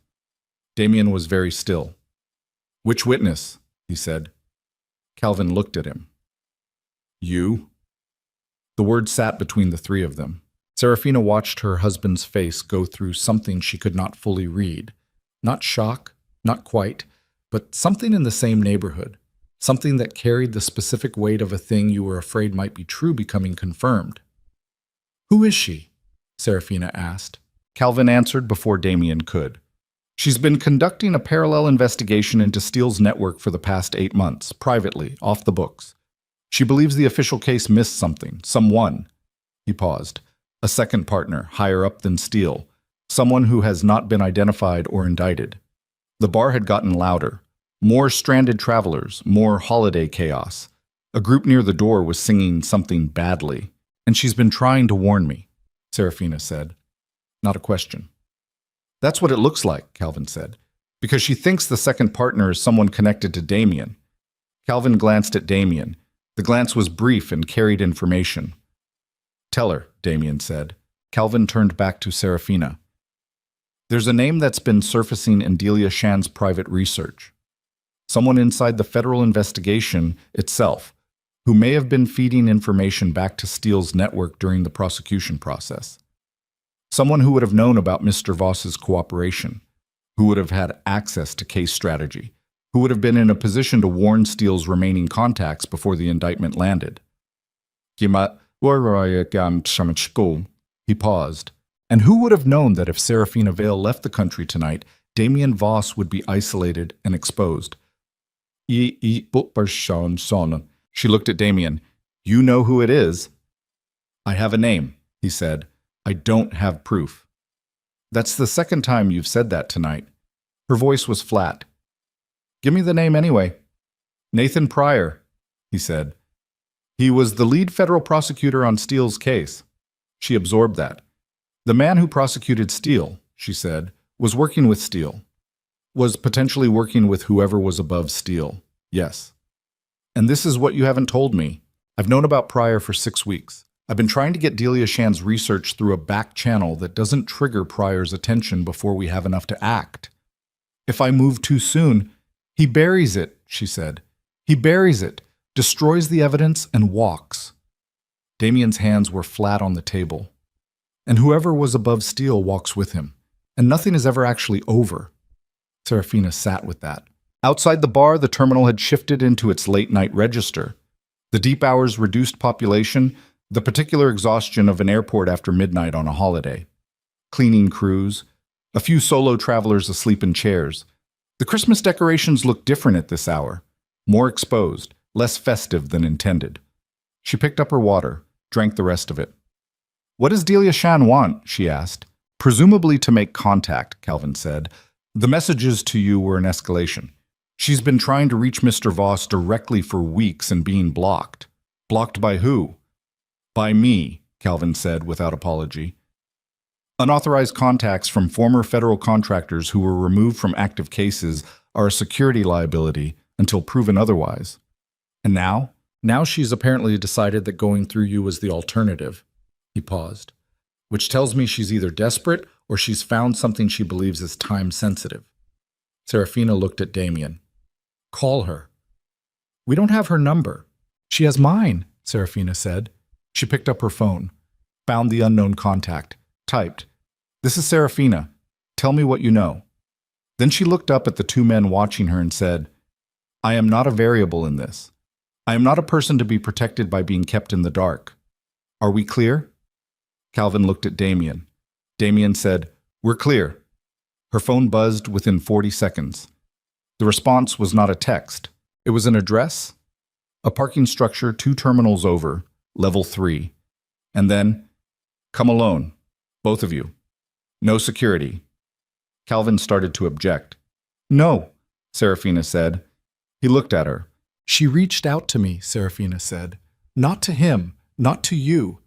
Damien was very still. Which witness? He said. Calvin looked at him. You? The word sat between the three of them. Serafina watched her husband's face go through something she could not fully read. Not shock, not quite, but something in the same neighborhood. Something that carried the specific weight of a thing you were afraid might be true becoming confirmed. Who is she? Serafina asked. Calvin answered before Damien could. She's been conducting a parallel investigation into Steele's network for the past 8 months, privately, off the books. She believes the official case missed something, someone. He paused. A second partner, higher up than Steele, someone who has not been identified or indicted. The bar had gotten louder. More stranded travelers, more holiday chaos. A group near the door was singing something badly, and she's been trying to warn me, Serafina said. Not a question. That's what it looks like, Calvin said, because she thinks the second partner is someone connected to Damien. Calvin glanced at Damien. The glance was brief and carried information. Tell her, Damien said. Calvin turned back to Serafina. There's a name that's been surfacing in Delia Shan's private research. Someone inside the federal investigation itself, who may have been feeding information back to Steele's network during the prosecution process. Someone who would have known about Mr. Voss's cooperation, who would have had access to case strategy, who would have been in a position to warn Steele's remaining contacts before the indictment landed. He paused. And who would have known that if Serafina Vale left the country tonight, Damien Voss would be isolated and exposed? She looked at Damien. You know who it is. I have a name, he said. I don't have proof. That's the second time you've said that tonight. Her voice was flat. Give me the name anyway. Nathan Pryor, he said. He was the lead federal prosecutor on Steele's case. She absorbed that. The man who prosecuted Steele, she said, was working with Steele. Was potentially working with whoever was above Steele. Yes. And this is what you haven't told me. I've known about Pryor for 6 weeks. I've been trying to get Delia Shan's research through a back channel that doesn't trigger Pryor's attention before we have enough to act. If I move too soon, he buries it, she said. He buries it, destroys the evidence, and walks. Damien's hands were flat on the table. And whoever was above Steele walks with him. And nothing is ever actually over. Serafina sat with that. Outside the bar, the terminal had shifted into its late-night register. The deep hours reduced population, the particular exhaustion of an airport after midnight on a holiday. Cleaning crews, a few solo travelers asleep in chairs. The Christmas decorations looked different at this hour, more exposed, less festive than intended. She picked up her water, drank the rest of it. What does Delia Shan want? She asked. Presumably to make contact, Calvin said. The messages to you were an escalation. She's been trying to reach Mr. Voss directly for weeks and being blocked. Blocked by who? By me, Calvin said without apology. Unauthorized contacts from former federal contractors who were removed from active cases are a security liability until proven otherwise. And now? Now she's apparently decided that going through you was the alternative. He paused. Which tells me she's either desperate or she's found something she believes is time-sensitive. Serafina looked at Damien. Call her. We don't have her number. She has mine, Serafina said. She picked up her phone, found the unknown contact, typed, This is Serafina. Tell me what you know. Then she looked up at the two men watching her and said, I am not a variable in this. I am not a person to be protected by being kept in the dark. Are we clear? Calvin looked at Damien. Damien said, We're clear. Her phone buzzed within 40 seconds. The response was not a text. It was an address, a parking structure 2 terminals over, level 3. And then, come alone, both of you. No security. Calvin started to object. No, Serafina said. He looked at her. She reached out to me, Serafina said. Not to him, not to you.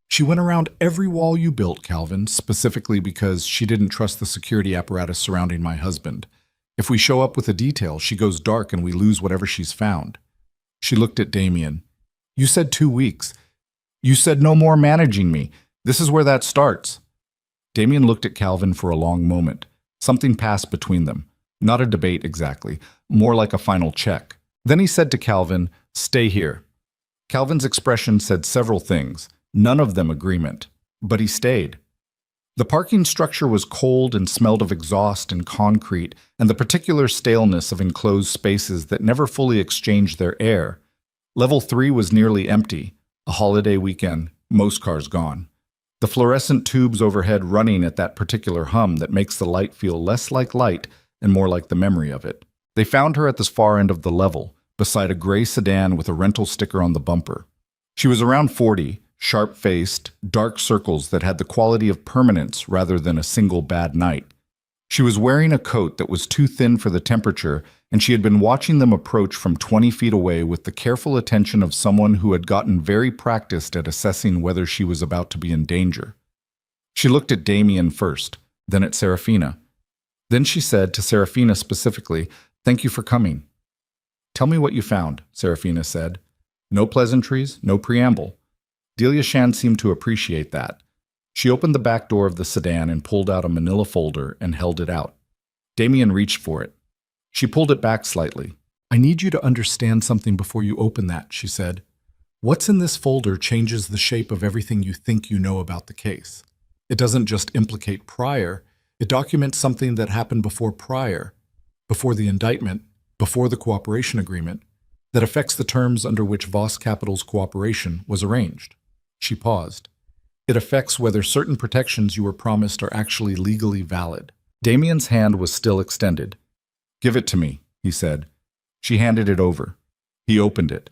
She went around every wall you built, Calvin, specifically because she didn't trust the security apparatus surrounding my husband. If we show up with a detail, she goes dark and we lose whatever she's found. She looked at Damien. You said 2 weeks. You said no more managing me. This is where that starts. Damien looked at Calvin for a long moment. Something passed between them. Not a debate exactly, more like a final check. Then he said to Calvin, Stay here. Calvin's expression said several things. None of them agreement, but he stayed. The parking structure was cold and smelled of exhaust and concrete and the particular staleness of enclosed spaces that never fully exchanged their air. Level 3 was nearly empty, a holiday weekend, most cars gone. The fluorescent tubes overhead running at that particular hum that makes the light feel less like light and more like the memory of it. They found her at the far end of the level, beside a gray sedan with a rental sticker on the bumper. She was around 40, sharp-faced, dark circles that had the quality of permanence rather than a single bad night. She was wearing a coat that was too thin for the temperature and she had been watching them approach from 20 feet away with the careful attention of someone who had gotten very practiced at assessing whether she was about to be in danger. She looked at Damien first, then at Serafina. Then she said to Serafina specifically, "Thank you for coming." "Tell me what you found," Serafina said. No pleasantries, no preamble. Delia Shan seemed to appreciate that. She opened the back door of the sedan and pulled out a manila folder and held it out. Damien reached for it. She pulled it back slightly. "I need you to understand something before you open that," she said. "What's in this folder changes the shape of everything you think you know about the case. It doesn't just implicate Pryor, it documents something that happened before Pryor, before the indictment, before the cooperation agreement, that affects the terms under which Voss Capital's cooperation was arranged." She paused. "It affects whether certain protections you were promised are actually legally valid." Damien's hand was still extended. "Give it to me," he said. She handed it over. He opened it.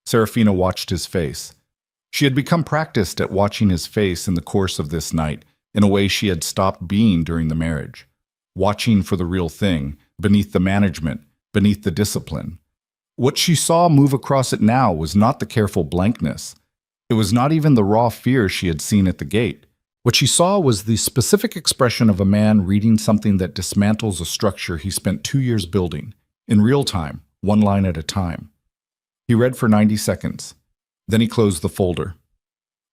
Serafina watched his face. She had become practiced at watching his face in the course of this night, in a way she had stopped being during the marriage. Watching for the real thing, beneath the management, beneath the discipline. What she saw move across it now was not the careful blankness. It was not even the raw fear she had seen at the gate. What she saw was the specific expression of a man reading something that dismantles a structure he spent 2 years building, in real time, one line at a time. He read for 90 seconds. Then he closed the folder.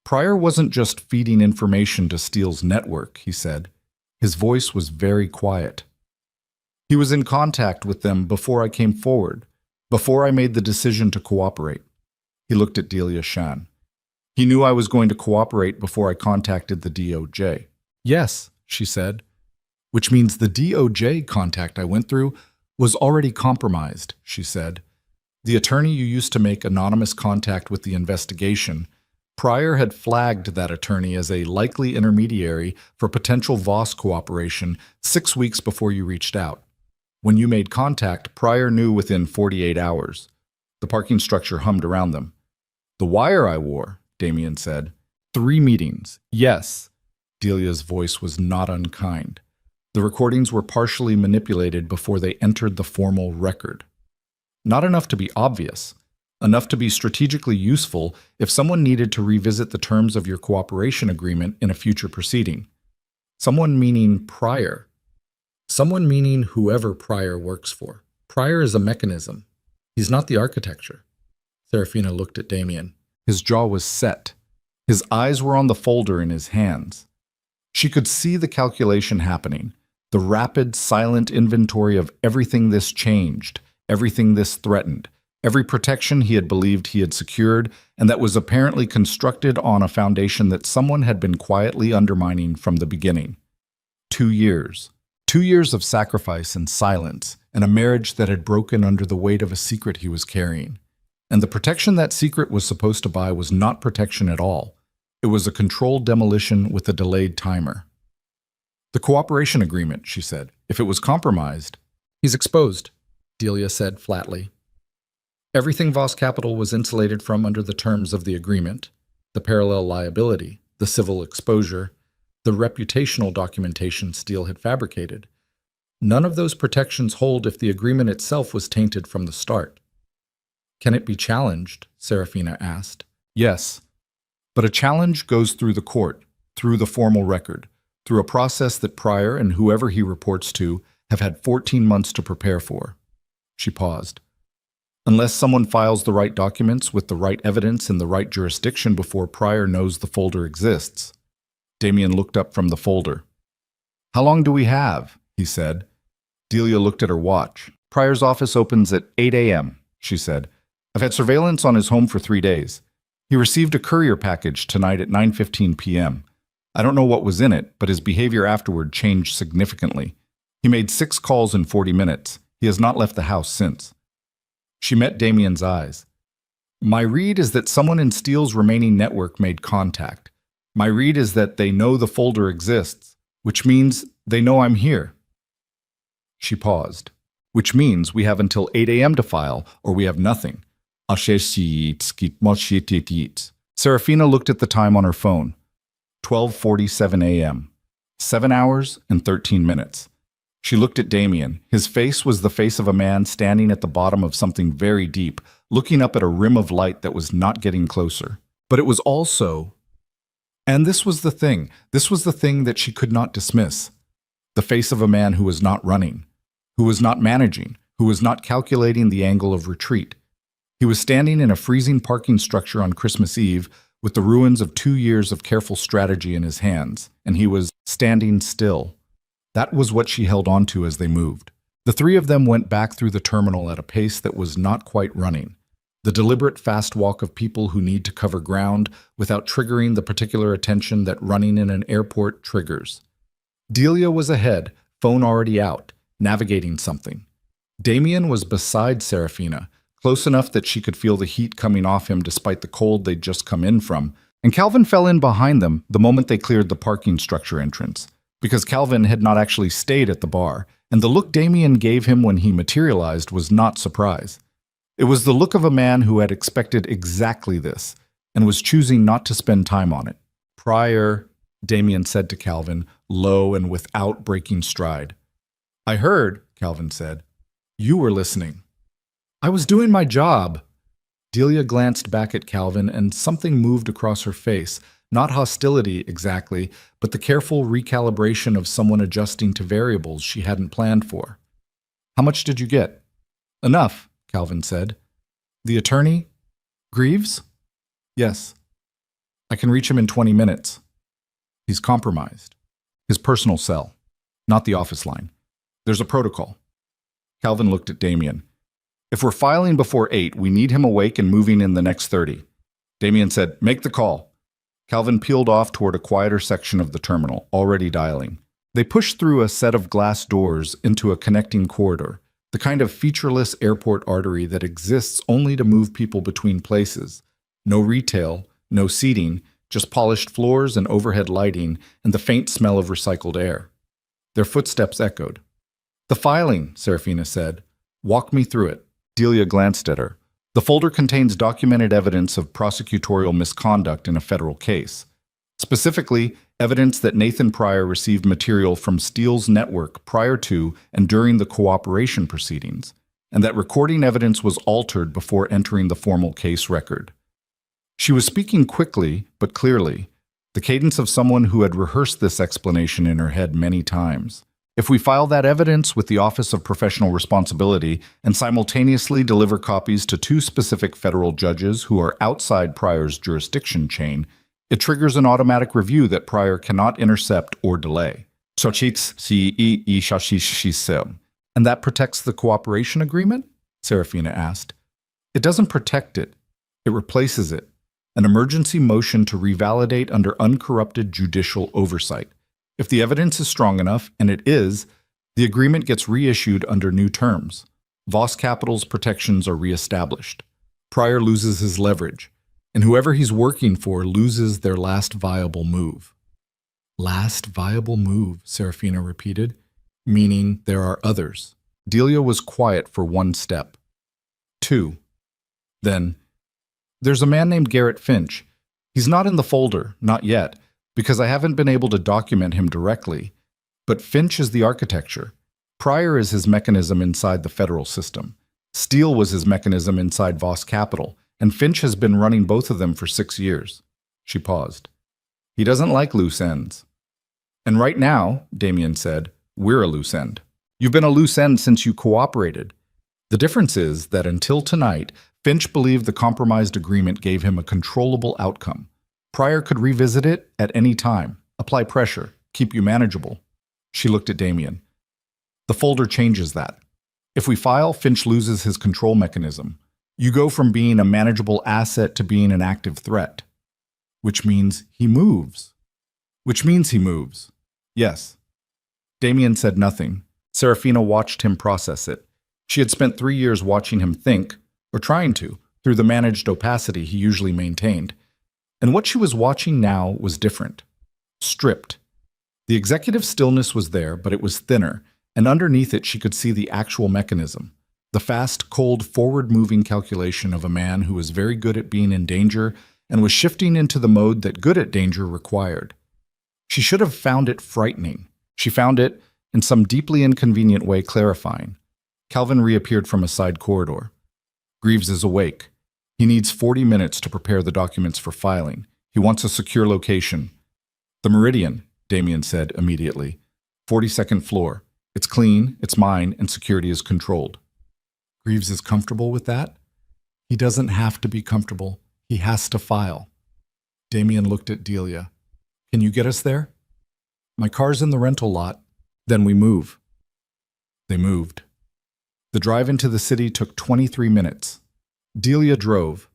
Pryor wasn't just feeding information to Steele's network, he said. His voice was very quiet. He was in contact with them before I came forward, before I made the decision to cooperate. He looked at Delia Shan. He knew I was going to cooperate before I contacted the DOJ. "Yes," she said. "Which means the DOJ contact I went through was already compromised," she said. "The attorney you used to make anonymous contact with the investigation, Pryor had flagged that attorney as a likely intermediary for potential Voss cooperation 6 weeks before you reached out. When you made contact, Pryor knew within 48 hours. The parking structure hummed around them. The wire I wore," Damien said. 3 meetings, yes." Delia's voice was not unkind. The recordings were partially manipulated before they entered the formal record. Not enough to be obvious, enough to be strategically useful if someone needed to revisit the terms of your cooperation agreement in a future proceeding. Someone meaning Pryor. Someone meaning whoever Pryor works for. Pryor is a mechanism. He's not the architecture. Serafina looked at Damien. His jaw was set. His eyes were on the folder in his hands. She could see the calculation happening, the rapid, silent inventory of everything this changed, everything this threatened, every protection he had believed he had secured, and that was apparently constructed on a foundation that someone had been quietly undermining from the beginning. 2 years. 2 years of sacrifice and silence, and a marriage that had broken under the weight of a secret he was carrying. And the protection that secret was supposed to buy was not protection at all. It was a controlled demolition with a delayed timer. "The cooperation agreement," she said. "If it was compromised..." "He's exposed," Delia said flatly. Everything Voss Capital was insulated from under the terms of the agreement, the parallel liability, the civil exposure, the reputational documentation Steele had fabricated. None of those protections hold if the agreement itself was tainted from the start. "Can it be challenged?" Serafina asked. "Yes. But a challenge goes through the court, through the formal record, through a process that Pryor and whoever he reports to have had 14 months to prepare for." She paused. "Unless someone files the right documents with the right evidence in the right jurisdiction before Pryor knows the folder exists." Damien looked up from the folder. "How long do we have?" he said. Delia looked at her watch. "Pryor's office opens at 8 a.m., she said. "I've had surveillance on his home for 3 days. He received a courier package tonight at 9:15 p.m. I don't know what was in it, but his behavior afterward changed significantly. He made 6 calls in 40 minutes. He has not left the house since." She met Damien's eyes. "My read is that someone in Steele's remaining network made contact. My read is that they know the folder exists, which means they know I'm here." She paused. "Which means we have until 8 a.m. to file, or we have nothing." Serafina looked at the time on her phone. 12:47 a.m. 7 hours and 13 minutes. She looked at Damien. His face was the face of a man standing at the bottom of something very deep, looking up at a rim of light that was not getting closer. But it was also... And this was the thing. This was the thing that she could not dismiss. The face of a man who was not running, who was not managing, who was not calculating the angle of retreat. He was standing in a freezing parking structure on Christmas Eve with the ruins of 2 years of careful strategy in his hands, and he was standing still. That was what she held on to as they moved. The three of them went back through the terminal at a pace that was not quite running. The deliberate fast walk of people who need to cover ground without triggering the particular attention that running in an airport triggers. Delia was ahead, phone already out, navigating something. Damien was beside Serafina, close enough that she could feel the heat coming off him despite the cold they'd just come in from, and Calvin fell in behind them the moment they cleared the parking structure entrance, because Calvin had not actually stayed at the bar, and the look Damien gave him when he materialized was not surprise. It was the look of a man who had expected exactly this, and was choosing not to spend time on it. Prior, Damien said to Calvin, low and without breaking stride. I heard, Calvin said. You were listening. I was doing my job. Delia glanced back at Calvin, and something moved across her face. Not hostility exactly, but the careful recalibration of someone adjusting to variables she hadn't planned for. How much did you get? Enough, Calvin said. The attorney? Greaves? Yes. I can reach him in 20 minutes. He's compromised. His personal cell, not the office line. There's a protocol. Calvin looked at Damien. If we're filing before 8, we need him awake and moving in the next 30. Damien said, make the call. Calvin peeled off toward a quieter section of the terminal, already dialing. They pushed through a set of glass doors into a connecting corridor, the kind of featureless airport artery that exists only to move people between places. No retail, no seating, just polished floors and overhead lighting and the faint smell of recycled air. Their footsteps echoed. The filing, Serafina said. Walk me through it. Delia glanced at her. The folder contains documented evidence of prosecutorial misconduct in a federal case. Specifically, evidence that Nathan Pryor received material from Steele's network prior to and during the cooperation proceedings, and that recording evidence was altered before entering the formal case record. She was speaking quickly, but clearly, the cadence of someone who had rehearsed this explanation in her head many times. If we file that evidence with the Office of Professional Responsibility and simultaneously deliver copies to 2 specific federal judges who are outside Pryor's jurisdiction chain, it triggers an automatic review that Pryor cannot intercept or delay. And that protects the cooperation agreement? Serafina asked. It doesn't protect it. It replaces it. An emergency motion to revalidate under uncorrupted judicial oversight. If the evidence is strong enough, and it is, the agreement gets reissued under new terms. Voss Capital's protections are reestablished. Pryor loses his leverage, and whoever he's working for loses their last viable move. Last viable move, Serafina repeated, meaning there are others. Delia was quiet for 1 step. 2. Then, there's a man named Garrett Finch. He's not in the folder, not yet, because I haven't been able to document him directly, but Finch is the architecture. Pryor is his mechanism inside the federal system. Steele was his mechanism inside Voss Capital, and Finch has been running both of them for 6 years. She paused. He doesn't like loose ends. And right now, Damien said, we're a loose end. You've been a loose end since you cooperated. The difference is that until tonight, Finch believed the compromised agreement gave him a controllable outcome. Pryor could revisit it at any time, apply pressure, keep you manageable. She looked at Damien. The folder changes that. If we file, Finch loses his control mechanism. You go from being a manageable asset to being an active threat. Which means he moves. Yes. Damien said nothing. Serafina watched him process it. She had spent 3 years watching him think, or trying to, through the managed opacity he usually maintained. And what she was watching now was different. Stripped. The executive stillness was there, but it was thinner, and underneath it she could see the actual mechanism. The fast, cold, forward-moving calculation of a man who was very good at being in danger and was shifting into the mode that good at danger required. She should have found it frightening. She found it, in some deeply inconvenient way clarifying. Calvin reappeared from a side corridor. Greaves is awake. He needs 40 minutes to prepare the documents for filing. He wants a secure location. The Meridian, Damien said immediately. 42nd floor. It's clean, it's mine, and security is controlled. Greaves is comfortable with that? He doesn't have to be comfortable. He has to file. Damien looked at Delia. Can you get us there? My car's in the rental lot. Then we move. They moved. The drive into the city took 23 minutes. Delia drove.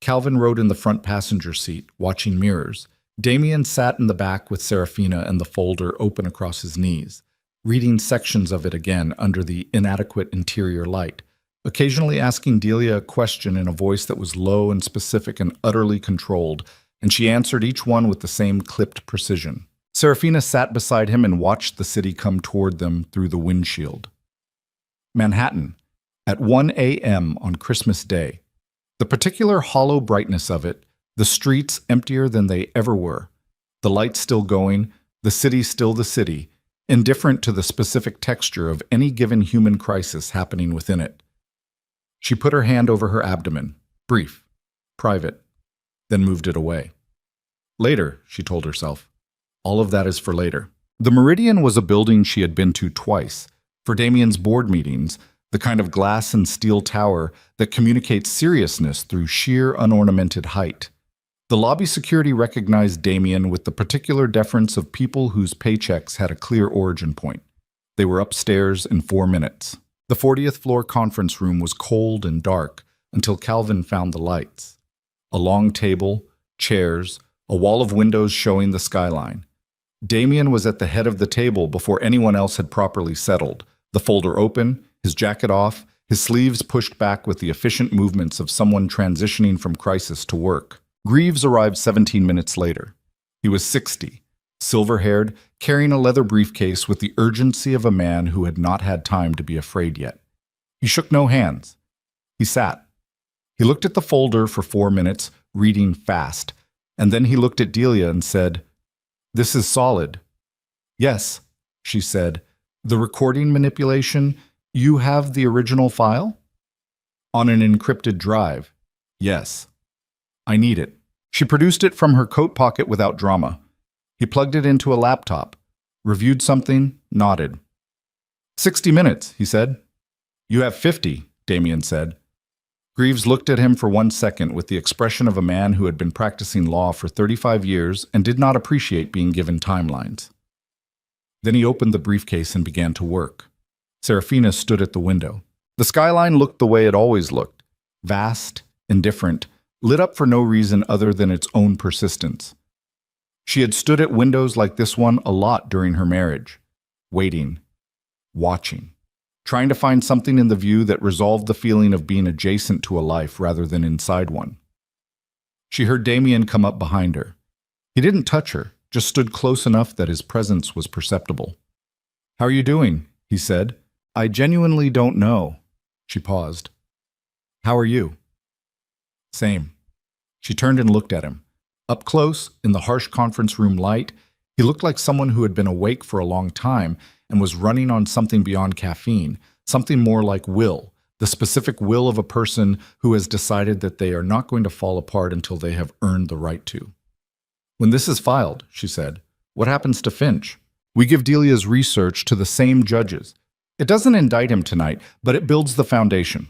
Calvin rode in the front passenger seat, watching mirrors. Damien sat in the back with Serafina and the folder open across his knees, reading sections of it again under the inadequate interior light, occasionally asking Delia a question in a voice that was low and specific and utterly controlled, and she answered each one with the same clipped precision. Serafina sat beside him and watched the city come toward them through the windshield. Manhattan, at 1 a.m. on Christmas Day. The particular hollow brightness of it, the streets emptier than they ever were, the lights still going, the city still the city, indifferent to the specific texture of any given human crisis happening within it. She put her hand over her abdomen, brief, private, then moved it away. Later, she told herself. All of that is for later. The Meridian was a building she had been to twice, for Damien's board meetings, the kind of glass and steel tower that communicates seriousness through sheer unornamented height. The lobby security recognized Damien with the particular deference of people whose paychecks had a clear origin point. They were upstairs in 4 minutes. The 40th floor conference room was cold and dark until Calvin found the lights. A long table, chairs, a wall of windows showing the skyline. Damien was at the head of the table before anyone else had properly settled, the folder open, his jacket off, his sleeves pushed back with the efficient movements of someone transitioning from crisis to work. Greaves arrived 17 minutes later. He was 60, silver-haired, carrying a leather briefcase with the urgency of a man who had not had time to be afraid yet. He shook no hands. He sat. He looked at the folder for 4 minutes, reading fast, and then he looked at Delia and said, "This is solid." "Yes," she said. "The recording manipulation, you have the original file?" "On an encrypted drive." "Yes." "I need it." She produced it from her coat pocket without drama. He plugged it into a laptop, reviewed something, nodded. 60 minutes, he said. "You have 50, Damien said. Greaves looked at him for 1 second with the expression of a man who had been practicing law for 35 years and did not appreciate being given timelines. Then he opened the briefcase and began to work. Serafina stood at the window. The skyline looked the way it always looked, vast, indifferent, lit up for no reason other than its own persistence. She had stood at windows like this one a lot during her marriage, waiting, watching, trying to find something in the view that resolved the feeling of being adjacent to a life rather than inside one. She heard Damien come up behind her. He didn't touch her, just stood close enough that his presence was perceptible. "How are you doing?" he said. "I genuinely don't know." She paused. "How are you?" "Same." She turned and looked at him. Up close, in the harsh conference room light, he looked like someone who had been awake for a long time and was running on something beyond caffeine, something more like will, the specific will of a person who has decided that they are not going to fall apart until they have earned the right to. "When this is filed," she said, "what happens to Finch? We give Delia's research to the same judges. It doesn't indict him tonight, but it builds the foundation."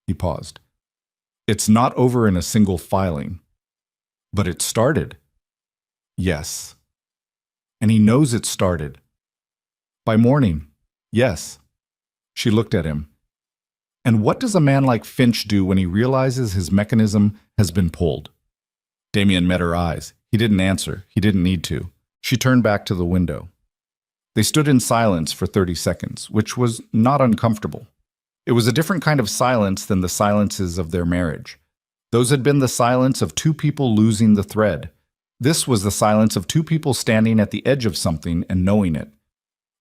He paused. "It's not over in a single filing." "But it started." "Yes." "And he knows it started." "By morning." "Yes." She looked at him. "And what does a man like Finch do when he realizes his mechanism has been pulled?" Damien met her eyes. He didn't answer. He didn't need to. She turned back to the window. They stood in silence for 30 seconds, which was not uncomfortable. It was a different kind of silence than the silences of their marriage. Those had been the silence of two people losing the thread. This was the silence of two people standing at the edge of something and knowing it.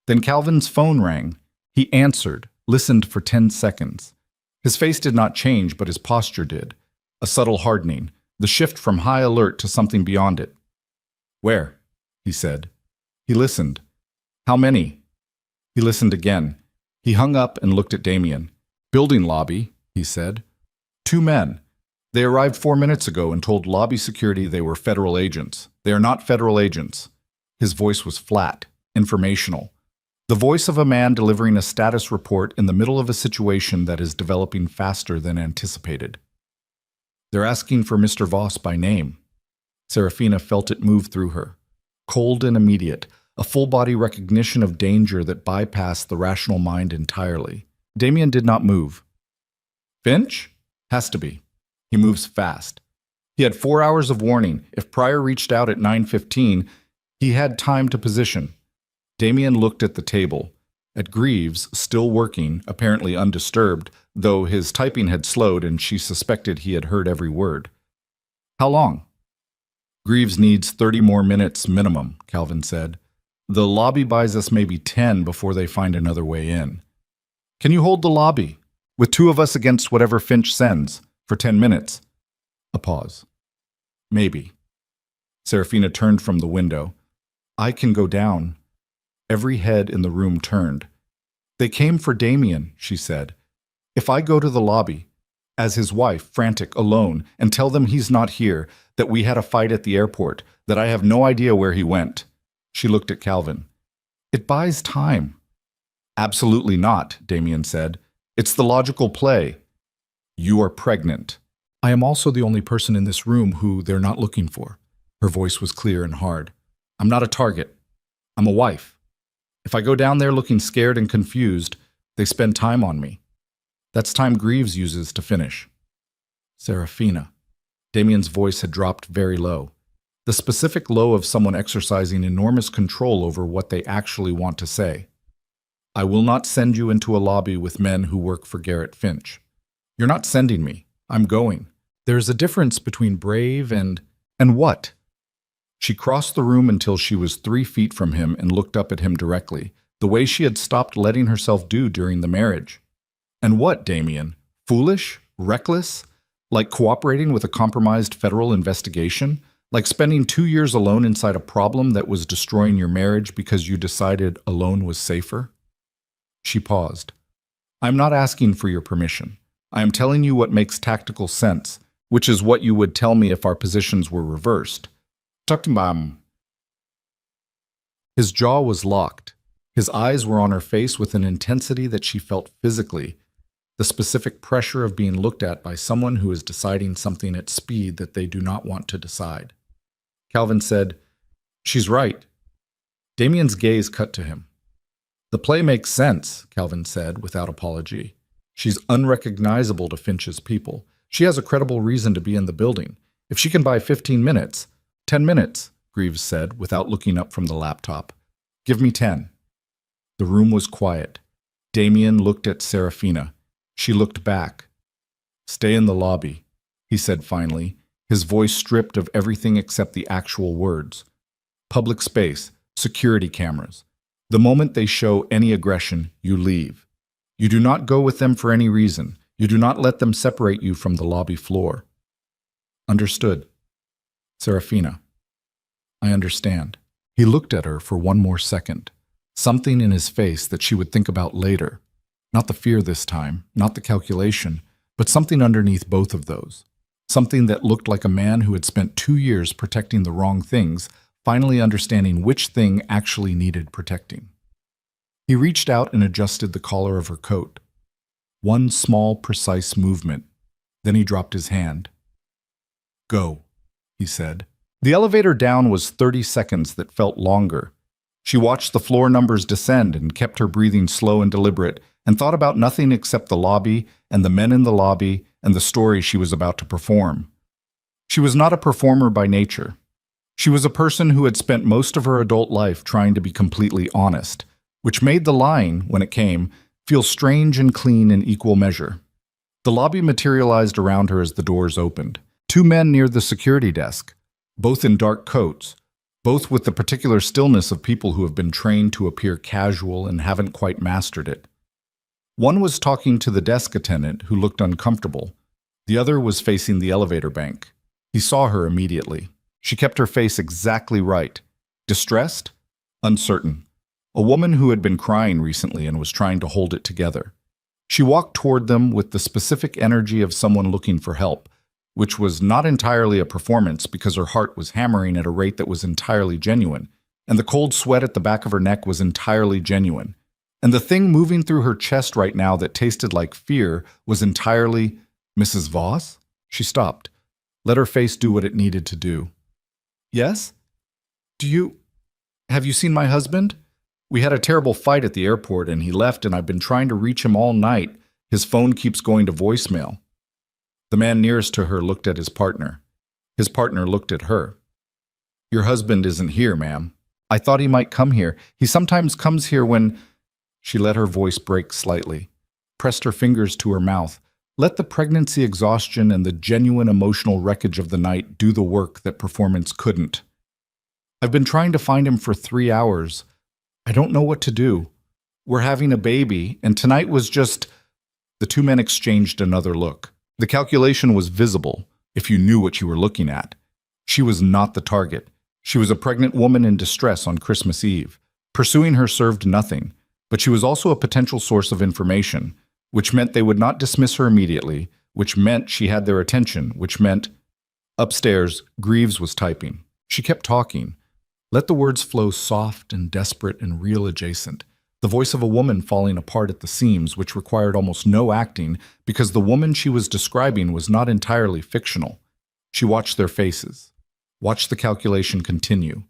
Then Calvin's phone rang. He answered, listened for 10 seconds. His face did not change, but his posture did. A subtle hardening, the shift from high alert to something beyond it. "Where?" he said. He listened. "How many?" He listened again. He hung up and looked at Damien. "Building lobby," he said. "Two men. They arrived 4 minutes ago and told lobby security they were federal agents. They are not federal agents." His voice was flat, informational. The voice of a man delivering a status report in the middle of a situation that is developing faster than anticipated. "They're asking for Mr. Voss by name." Serafina felt it move through her. Cold and immediate, a full-body recognition of danger that bypassed the rational mind entirely. Damien did not move. "Finch? Has to be. He moves fast. He had 4 hours of warning. If Pryor reached out at 9:15, he had time to position." Damien looked at the table, at Greaves, still working, apparently undisturbed, though his typing had slowed and she suspected he had heard every word. "How long?" "Greaves needs 30 more minutes minimum," Calvin said. "The lobby buys us maybe 10 before they find another way in." "Can you hold the lobby, with two of us against whatever Finch sends, for 10 minutes? A pause. "Maybe." Serafina turned from the window. "I can go down." Every head in the room turned. "They came for Damien," she said. "If I go to the lobby, as his wife, frantic, alone, and tell them he's not here, that we had a fight at the airport, that I have no idea where he went." She looked at Calvin. "It buys time." "Absolutely not," Damien said. "It's the logical play." "You are pregnant." "I am also the only person in this room who they're not looking for." Her voice was clear and hard. "I'm not a target. I'm a wife. If I go down there looking scared and confused, they spend time on me. That's time Greaves uses to finish." "Serafina." Damien's voice had dropped very low. The specific low of someone exercising enormous control over what they actually want to say. "I will not send you into a lobby with men who work for Garrett Finch. You're not sending me. I'm going. There's a difference between brave and what?" She crossed the room until she was 3 feet from him and looked up at him directly, the way she had stopped letting herself do during the marriage. "And what, Damien? Foolish? Reckless? Like cooperating with a compromised federal investigation? Like spending 2 years alone inside a problem that was destroying your marriage because you decided alone was safer?" She paused. "I'm not asking for your permission. I am telling you what makes tactical sense, which is what you would tell me if our positions were reversed." His jaw was locked. His eyes were on her face with an intensity that she felt physically, the specific pressure of being looked at by someone who is deciding something at speed that they do not want to decide. Calvin said, "She's right." Damien's gaze cut to him. "The play makes sense," Calvin said without apology. "She's unrecognizable to Finch's people. She has a credible reason to be in the building. If she can buy 15 minutes, 10 minutes, Greaves said without looking up from the laptop. "Give me 10. The room was quiet. Damien looked at Serafina. She looked back. "Stay in the lobby," he said finally, his voice stripped of everything except the actual words. "Public space, security cameras. The moment they show any aggression, you leave. You do not go with them for any reason. You do not let them separate you from the lobby floor." "Understood." "Serafina." "I understand." He looked at her for one more second. Something in his face that she would think about later. Not the fear this time, not the calculation, but something underneath both of those. Something that looked like a man who had spent 2 years protecting the wrong things, finally understanding which thing actually needed protecting. He reached out and adjusted the collar of her coat. One small, precise movement. Then he dropped his hand. "Go," he said. The elevator down was 30 seconds that felt longer. She watched the floor numbers descend and kept her breathing slow and deliberate, and thought about nothing except the lobby and the men in the lobby and the story she was about to perform. She was not a performer by nature. She was a person who had spent most of her adult life trying to be completely honest, which made the lying, when it came, feel strange and clean in equal measure. The lobby materialized around her as the doors opened. 2 men near the security desk, both in dark coats, both with the particular stillness of people who have been trained to appear casual and haven't quite mastered it. One was talking to the desk attendant, who looked uncomfortable. The other was facing the elevator bank. He saw her immediately. She kept her face exactly right. Distressed? Uncertain. a woman who had been crying recently and was trying to hold it together. She walked toward them with the specific energy of someone looking for help, which was not entirely a performance because her heart was hammering at a rate that was entirely genuine, and the cold sweat at the back of her neck was entirely genuine. And the thing moving through her chest right now that tasted like fear was entirely, Mrs. Voss? She stopped. Let her face do what it needed to do. Yes? Have you seen my husband? We had a terrible fight at the airport and he left and I've been trying to reach him all night. His phone keeps going to voicemail. The man nearest to her looked at his partner. His partner looked at her. Your husband isn't here, ma'am. I thought he might come here. He sometimes comes here when... She let her voice break slightly, pressed her fingers to her mouth, let the pregnancy exhaustion and the genuine emotional wreckage of the night do the work that performance couldn't. I've been trying to find him for 3 hours. I don't know what to do. We're having a baby, and tonight was just... The two men exchanged another look. The calculation was visible, if you knew what you were looking at. She was not the target. She was a pregnant woman in distress on Christmas Eve. Pursuing her served nothing, but she was also a potential source of information, which meant they would not dismiss her immediately, which meant she had their attention, which meant... Upstairs, Greaves was typing. She kept talking. Let the words flow soft and desperate and real adjacent. The voice of a woman falling apart at the seams, which required almost no acting because the woman she was describing was not entirely fictional. She watched their faces. Watched the calculation continue.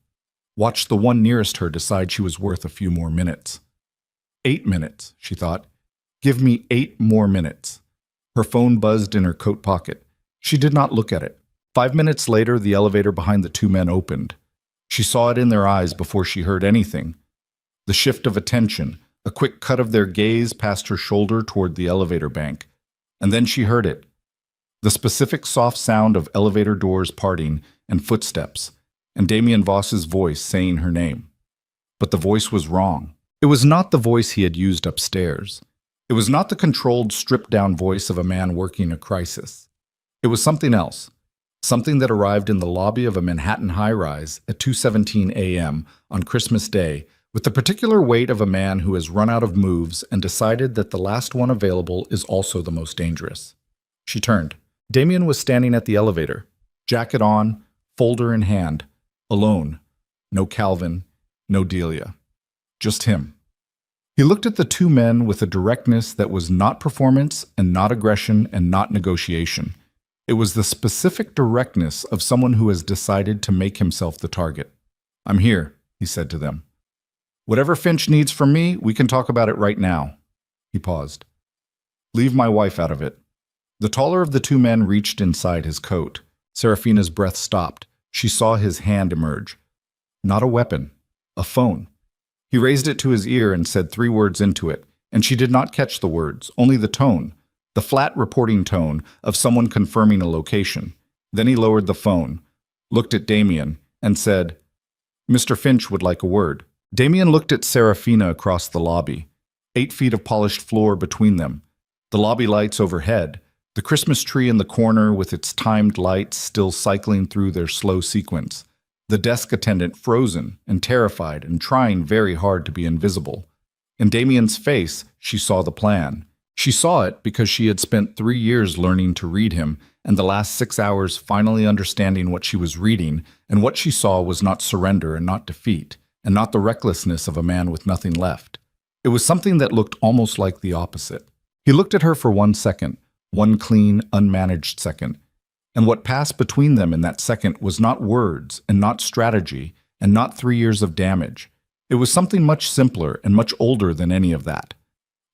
Watched the one nearest her decide she was worth a few more minutes. 8 minutes, she thought. Give me 8 more minutes. Her phone buzzed in her coat pocket. She did not look at it. 5 minutes later, the elevator behind the two men opened. She saw it in their eyes before she heard anything. The shift of attention, a quick cut of their gaze past her shoulder toward the elevator bank. And then she heard it. The specific soft sound of elevator doors parting and footsteps, and Damien Voss's voice saying her name. But the voice was wrong. It was not the voice he had used upstairs. It was not the controlled, stripped-down voice of a man working a crisis. It was something else. Something that arrived in the lobby of a Manhattan high-rise at 2:17 a.m. on Christmas Day with the particular weight of a man who has run out of moves and decided that the last one available is also the most dangerous. She turned. Damien was standing at the elevator, jacket on, folder in hand, alone. No Calvin, no Delia. Just him. He looked at the two men with a directness that was not performance and not aggression and not negotiation. It was the specific directness of someone who has decided to make himself the target. I'm here, he said to them. Whatever Finch needs from me, we can talk about it right now. He paused. Leave my wife out of it. The taller of the two men reached inside his coat. Serafina's breath stopped. She saw his hand emerge. Not a weapon. A phone. He raised it to his ear and said 3 words into it, and she did not catch the words, only the tone, the flat reporting tone of someone confirming a location. Then he lowered the phone, looked at Damien, and said, Mr. Finch would like a word. Damien looked at Serafina across the lobby, 8 feet of polished floor between them, the lobby lights overhead, the Christmas tree in the corner with its timed lights still cycling through their slow sequence, the desk attendant frozen and terrified and trying very hard to be invisible. In Damien's face, she saw the plan. She saw it because she had spent 3 years learning to read him and the last 6 hours finally understanding what she was reading, and what she saw was not surrender and not defeat, and not the recklessness of a man with nothing left. It was something that looked almost like the opposite. He looked at her for 1 second, one clean, unmanaged second, and what passed between them in that second was not words and not strategy and not 3 years of damage. It was something much simpler and much older than any of that.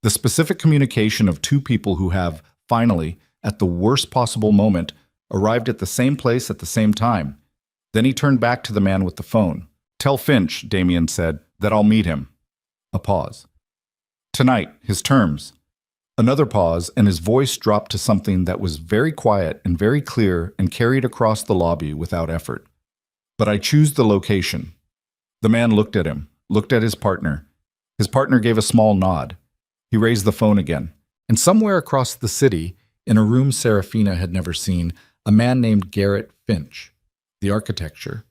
The specific communication of two people who have, finally, at the worst possible moment, arrived at the same place at the same time. Then he turned back to the man with the phone. Tell Finch, Damien said, that I'll meet him. A pause. Tonight, his terms. Another pause, and his voice dropped to something that was very quiet and very clear and carried across the lobby without effort. But I choose the location. The man looked at him, looked at his partner. His partner gave a small nod. He raised the phone again. And somewhere across the city, in a room Serafina had never seen, a man named Garrett Finch. The architecture,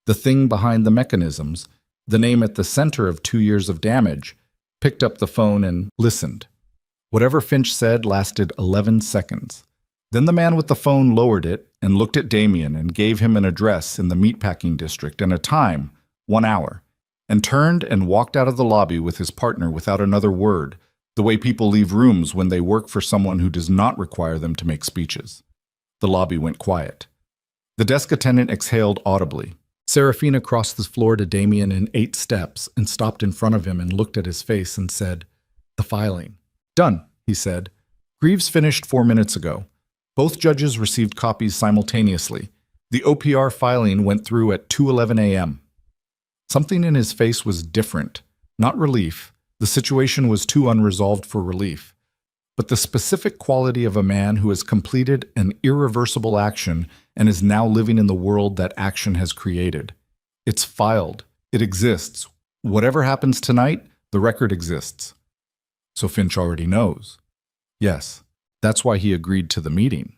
the thing behind the mechanisms, the name at the center of 2 years of damage, picked up the phone and listened. Whatever Finch said lasted 11 seconds. Then the man with the phone lowered it and looked at Damien and gave him an address in the meatpacking district and a time, 1 hour, and turned and walked out of the lobby with his partner without another word, the way people leave rooms when they work for someone who does not require them to make speeches. The lobby went quiet. The desk attendant exhaled audibly. Serafina crossed the floor to Damien in 8 steps and stopped in front of him and looked at his face and said, "The filing." "Done," he said. "Greaves finished 4 minutes ago. Both judges received copies simultaneously. The OPR filing went through at 2:11 a.m. Something in his face was different, not relief. The situation was too unresolved for relief. But the specific quality of a man who has completed an irreversible action and is now living in the world that action has created. It's filed. It exists. Whatever happens tonight, the record exists. So Finch already knows. Yes, that's why he agreed to the meeting.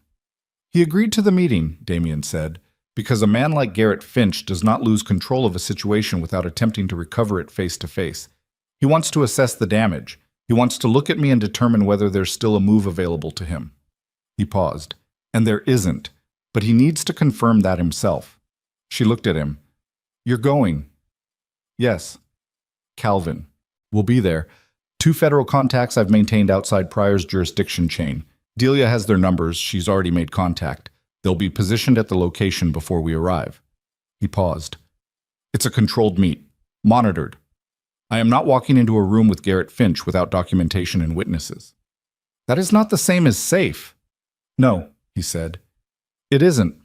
He agreed to the meeting, Damien said, because a man like Garrett Finch does not lose control of a situation without attempting to recover it face to face. He wants to assess the damage. He wants to look at me and determine whether there's still a move available to him. He paused. And there isn't, but he needs to confirm that himself. She looked at him. "You're going?" "Yes." "Calvin. We'll be there. 2 federal contacts I've maintained outside Pryor's jurisdiction chain. Delia has their numbers. She's already made contact. They'll be positioned at the location before we arrive." He paused. "It's a controlled meet. Monitored. I am not walking into a room with Garrett Finch without documentation and witnesses." "That is not the same as safe." "No," he said. "It isn't."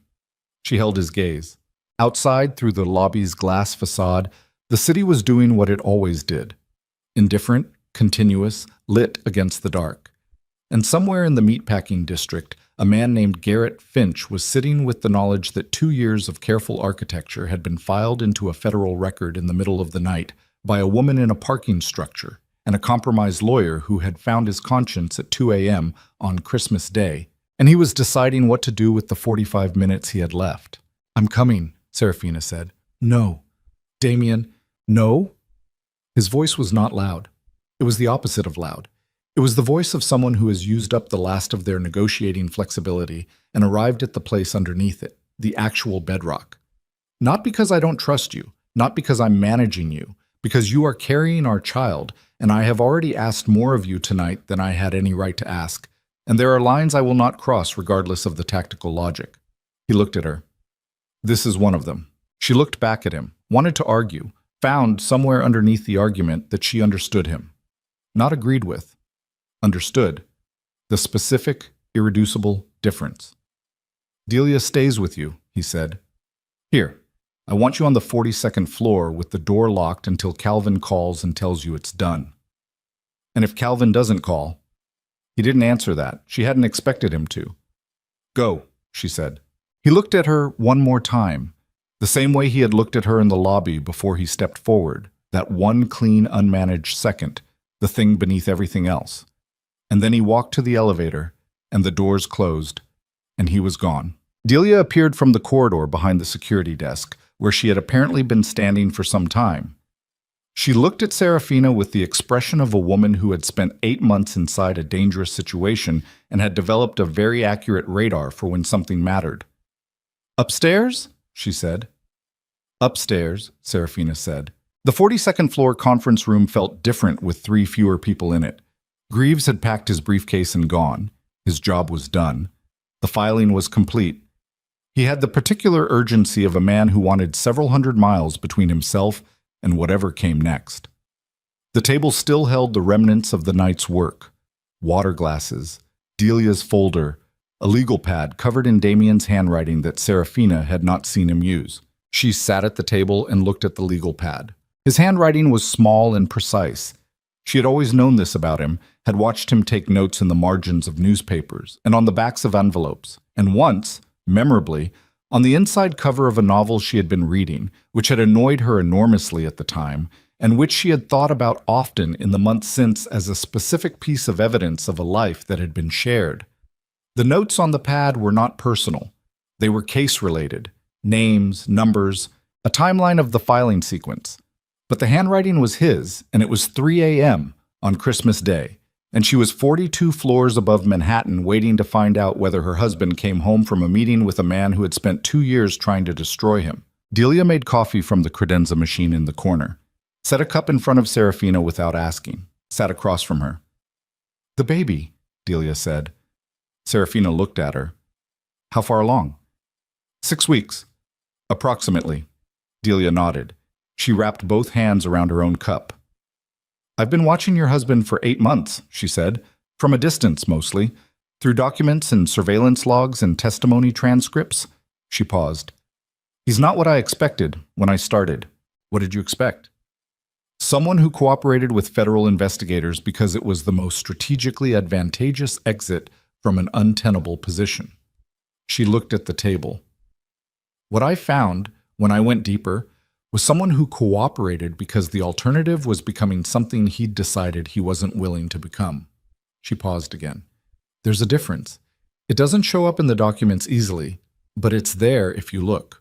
She held his gaze. Outside, through the lobby's glass facade, the city was doing what it always did. Indifferent, continuous, lit against the dark. And somewhere in the meatpacking district, a man named Garrett Finch was sitting with the knowledge that 2 years of careful architecture had been filed into a federal record in the middle of the night by a woman in a parking structure and a compromised lawyer who had found his conscience at 2 a.m. on Christmas Day, and he was deciding what to do with the 45 minutes he had left. "I'm coming," Serafina said. "No." "Damien, no?" His voice was not loud. It was the opposite of loud. It was the voice of someone who has used up the last of their negotiating flexibility and arrived at the place underneath it, the actual bedrock. "Not because I don't trust you, not because I'm managing you, because you are carrying our child, and I have already asked more of you tonight than I had any right to ask, and there are lines I will not cross regardless of the tactical logic." He looked at her. "This is one of them." She looked back at him, wanted to argue, found somewhere underneath the argument that she understood him. Not agreed with. Understood. The specific, irreducible difference. "Delia stays with you," he said. "Here, I want you on the 42nd floor with the door locked until Calvin calls and tells you it's done." "And if Calvin doesn't call?" He didn't answer that. She hadn't expected him to. "Go," she said. He looked at her one more time, the same way he had looked at her in the lobby before he stepped forward, that one clean, unmanaged second, the thing beneath everything else. And then he walked to the elevator, and the doors closed, and he was gone. Delia appeared from the corridor behind the security desk, where she had apparently been standing for some time. She looked at Serafina with the expression of a woman who had spent 8 months inside a dangerous situation and had developed a very accurate radar for when something mattered. "Upstairs?" she said. "Upstairs," Serafina said. The 42nd floor conference room felt different with 3 fewer people in it. Greaves had packed his briefcase and gone. His job was done. The filing was complete. He had the particular urgency of a man who wanted several hundred miles between himself and whatever came next. The table still held the remnants of the night's work. Water glasses, Delia's folder, a legal pad covered in Damien's handwriting that Serafina had not seen him use. She sat at the table and looked at the legal pad. His handwriting was small and precise. She had always known this about him, had watched him take notes in the margins of newspapers and on the backs of envelopes, and once, memorably, on the inside cover of a novel she had been reading, which had annoyed her enormously at the time, and which she had thought about often in the months since as a specific piece of evidence of a life that had been shared. The notes on the pad were not personal. They were case-related, names, numbers, a timeline of the filing sequence. But the handwriting was his, and it was 3 a.m. on Christmas Day, and she was 42 floors above Manhattan waiting to find out whether her husband came home from a meeting with a man who had spent 2 years trying to destroy him. Delia made coffee from the credenza machine in the corner, set a cup in front of Serafina without asking, sat across from her. "The baby," Delia said. Serafina looked at her. "How far along?" 6 weeks. Approximately. Delia nodded. She wrapped both hands around her own cup. "I've been watching your husband for 8 months," she said, "from a distance mostly, through documents and surveillance logs and testimony transcripts." She paused. "He's not what I expected when I started." "What did you expect?" "Someone who cooperated with federal investigators because it was the most strategically advantageous exit from an untenable position." She looked at the table. "What I found, when I went deeper, was someone who cooperated because the alternative was becoming something he'd decided he wasn't willing to become." She paused again. "There's a difference. It doesn't show up in the documents easily, but it's there if you look."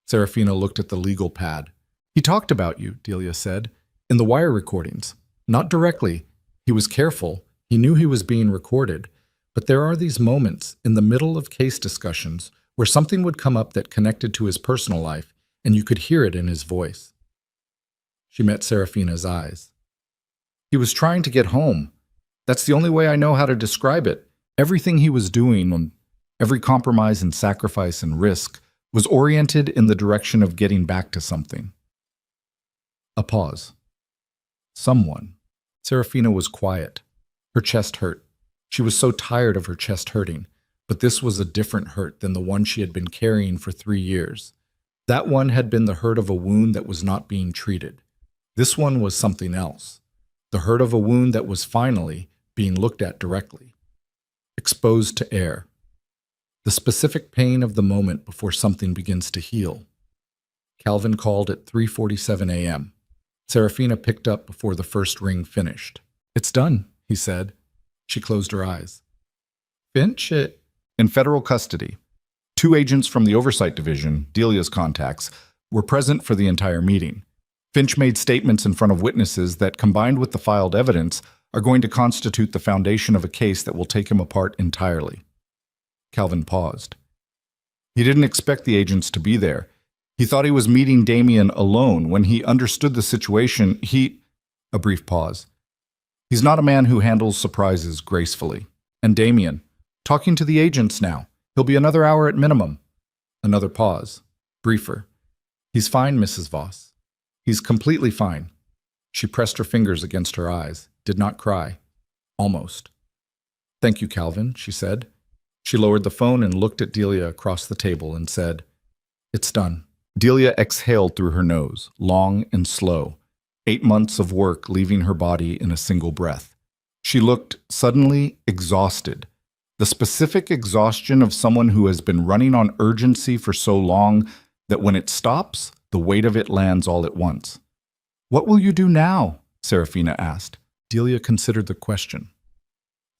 Serafina looked at the legal pad. "He talked about you," Delia said, "in the wire recordings. Not directly. He was careful. He knew he was being recorded. But there are these moments in the middle of case discussions where something would come up that connected to his personal life, and you could hear it in his voice." She met Serafina's eyes. "He was trying to get home. That's the only way I know how to describe it. Everything he was doing, every compromise and sacrifice and risk, was oriented in the direction of getting back to something." A pause. "Someone." Serafina was quiet. Her chest hurt. She was so tired of her chest hurting, but this was a different hurt than the one she had been carrying for 3 years. That one had been the hurt of a wound that was not being treated. This one was something else. The hurt of a wound that was finally being looked at directly. Exposed to air. The specific pain of the moment before something begins to heal. Calvin called at 3:47 a.m. Serafina picked up before the first ring finished. "It's done," he said. She closed her eyes. "Finch, in federal custody. 2 agents from the Oversight Division, Delia's contacts, were present for the entire meeting. Finch made statements in front of witnesses that, combined with the filed evidence, are going to constitute the foundation of a case that will take him apart entirely." Calvin paused. He didn't expect the agents to be there. He thought he was meeting Damien alone. When he understood the situation, A brief pause. "He's not a man who handles surprises gracefully. And Damien, talking to the agents now. He'll be another hour at minimum." Another pause. Briefer. "He's fine, Mrs. Voss. He's completely fine." She pressed her fingers against her eyes, did not cry. Almost. "Thank you, Calvin," she said. She lowered the phone and looked at Delia across the table and said, "It's done." Delia exhaled through her nose, long and slow. 8 months of work leaving her body in a single breath. She looked suddenly exhausted. The specific exhaustion of someone who has been running on urgency for so long that when it stops, the weight of it lands all at once. "What will you do now?" Serafina asked. Delia considered the question.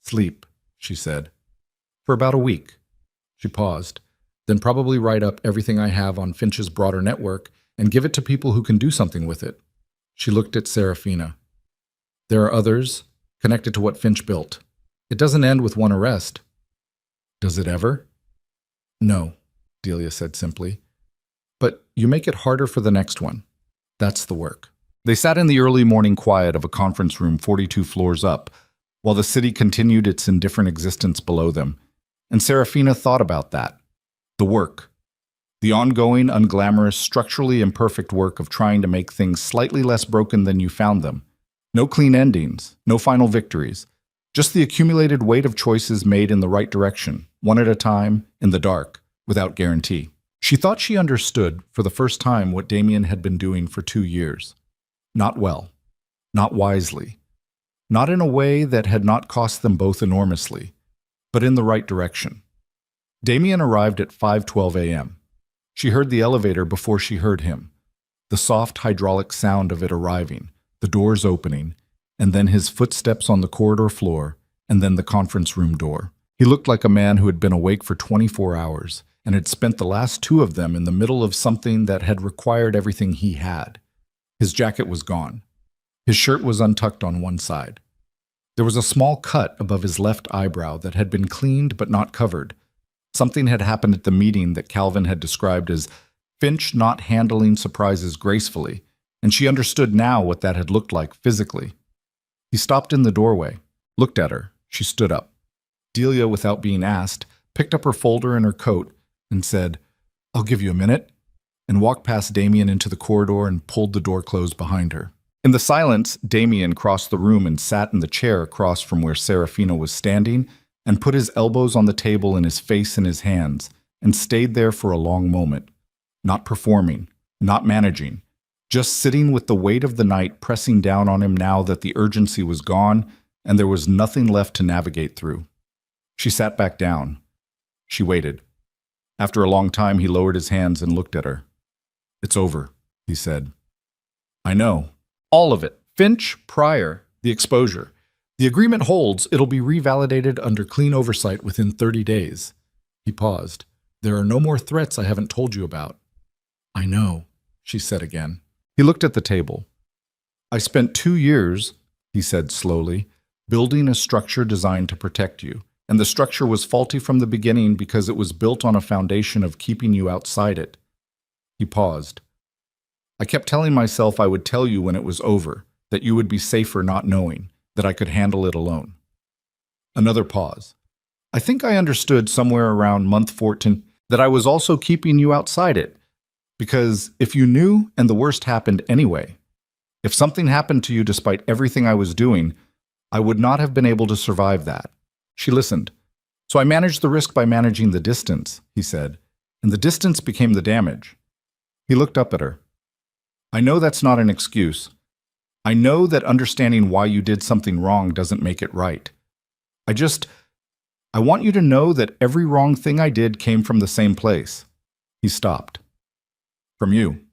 "Sleep," she said. "For about a week." She paused. "Then probably write up everything I have on Finch's broader network and give it to people who can do something with it." She looked at Serafina. "There are others connected to what Finch built. It doesn't end with one arrest." "Does it ever?" "No," Delia said simply. "But you make it harder for the next one. That's the work." They sat in the early morning quiet of a conference room 42 floors up, while the city continued its indifferent existence below them. And Serafina thought about that. The work. The ongoing, unglamorous, structurally imperfect work of trying to make things slightly less broken than you found them. No clean endings, no final victories. Just the accumulated weight of choices made in the right direction, one at a time, in the dark, without guarantee. She thought she understood, for the first time, what Damien had been doing for 2 years. Not well. Not wisely. Not in a way that had not cost them both enormously, but in the right direction. Damien arrived at 5:12 a.m. She heard the elevator before she heard him. The soft hydraulic sound of it arriving, the doors opening, and then his footsteps on the corridor floor, and then the conference room door. He looked like a man who had been awake for 24 hours and had spent the last 2 of them in the middle of something that had required everything he had. His jacket was gone. His shirt was untucked on one side. There was a small cut above his left eyebrow that had been cleaned but not covered. Something had happened at the meeting that Calvin had described as Finch not handling surprises gracefully, and she understood now what that had looked like physically. He stopped in the doorway, looked at her. She stood up. Delia, without being asked, picked up her folder and her coat and said, "I'll give you a minute," and walked past Damien into the corridor and pulled the door closed behind her. In the silence, Damien crossed the room and sat in the chair across from where Serafina was standing and put his elbows on the table and his face in his hands and stayed there for a long moment, not performing, not managing, just sitting with the weight of the night pressing down on him now that the urgency was gone and there was nothing left to navigate through. She sat back down. She waited. After a long time, he lowered his hands and looked at her. "It's over," he said. "I know. All of it. Finch, Pryor, the exposure. The agreement holds. It'll be revalidated under clean oversight within 30 days. He paused. "There are no more threats I haven't told you about." "I know," she said again. He looked at the table. "I spent 2 years," he said slowly, "building a structure designed to protect you. And the structure was faulty from the beginning because it was built on a foundation of keeping you outside it." He paused. "I kept telling myself I would tell you when it was over, that you would be safer not knowing, that I could handle it alone." Another pause. "I think I understood somewhere around month 14 that I was also keeping you outside it, because if you knew and the worst happened anyway, if something happened to you despite everything I was doing, I would not have been able to survive that." She listened. "So I managed the risk by managing the distance," he said, "and the distance became the damage." He looked up at her. "I know that's not an excuse. I know that understanding why you did something wrong doesn't make it right. I want you to know that every wrong thing I did came from the same place." He stopped. "From you."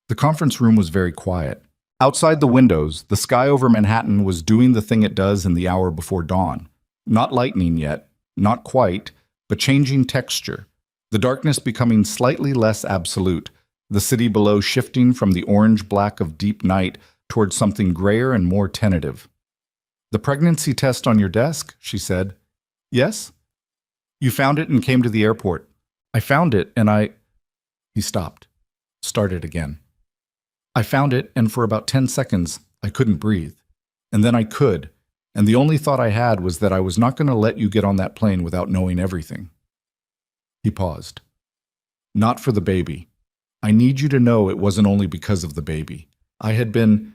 The conference room was very quiet. Outside the windows, the sky over Manhattan was doing the thing it does in the hour before dawn. Not lightning yet, not quite, but changing texture. The darkness becoming slightly less absolute, the city below shifting from the orange-black of deep night towards something grayer and more tentative. "The pregnancy test on your desk," she said. "Yes?" "You found it and came to the airport." "I found it and I—" He stopped. Started again. "I found it and for about 10 seconds I couldn't breathe. And then I could, and the only thought I had was that I was not going to let you get on that plane without knowing everything." He paused. "Not for the baby. I need you to know it wasn't only because of the baby. I had been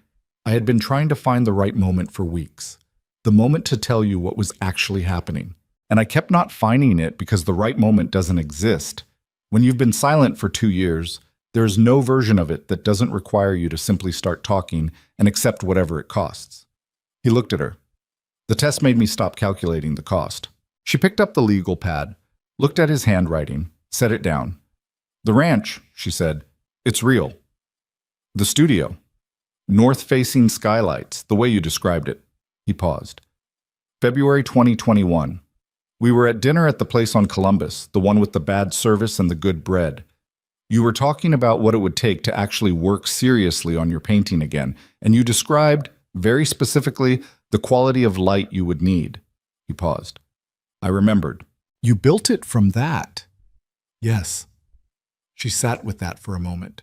trying to find the right moment for weeks. The moment to tell you what was actually happening. And I kept not finding it because the right moment doesn't exist. When you've been silent for 2 years, there is no version of it that doesn't require you to simply start talking and accept whatever it costs." He looked at her. "The test made me stop calculating the cost." She picked up the legal pad, looked at his handwriting, set it down. "The ranch," she said, "it's real. The studio. North-facing skylights, the way you described it." He paused. "February 2021. We were at dinner at the place on Columbus, the one with the bad service and the good bread. You were talking about what it would take to actually work seriously on your painting again, and you described, very specifically, the quality of light you would need." He paused. "I remembered." "You built it from that." "Yes." She sat with that for a moment.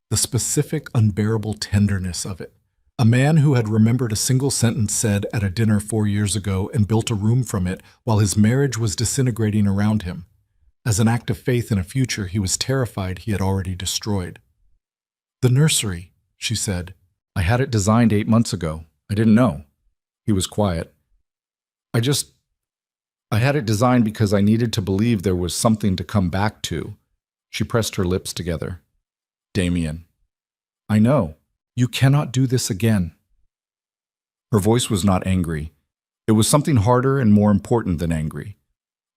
The specific, unbearable tenderness of it. A man who had remembered a single sentence said at a dinner 4 years ago and built a room from it while his marriage was disintegrating around him. As an act of faith in a future he was terrified he had already destroyed. "The nursery," she said. "I had it designed 8 months ago. I didn't know." He was quiet. I had it designed because I needed to believe there was something to come back to." She pressed her lips together. "Damien, I know. You cannot do this again." Her voice was not angry. It was something harder and more important than angry.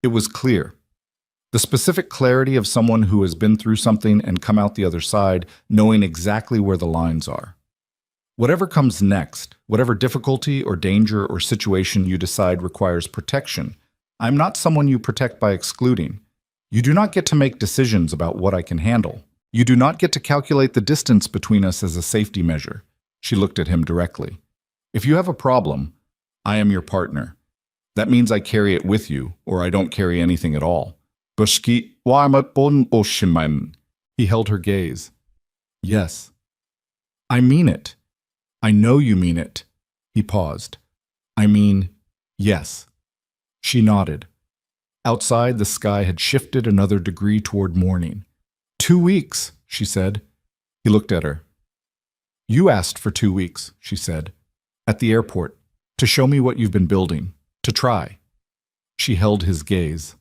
It was clear. The specific clarity of someone who has been through something and come out the other side, knowing exactly where the lines are. Whatever comes next, whatever difficulty or danger or situation you decide requires protection, I'm not someone you protect by excluding. You do not get to make decisions about what I can handle. You do not get to calculate the distance between us as a safety measure. She looked at him directly. If you have a problem, I am your partner. That means I carry it with you, or I don't carry anything at all. Bushki wamatbon oshiman. He held her gaze. Yes. I mean it. I know you mean it. He paused. I mean, yes. She nodded. Outside, the sky had shifted another degree toward morning. 2 weeks, she said. He looked at her. You asked for 2 weeks, she said. At the airport, to show me what you've been building, to try. She held his gaze.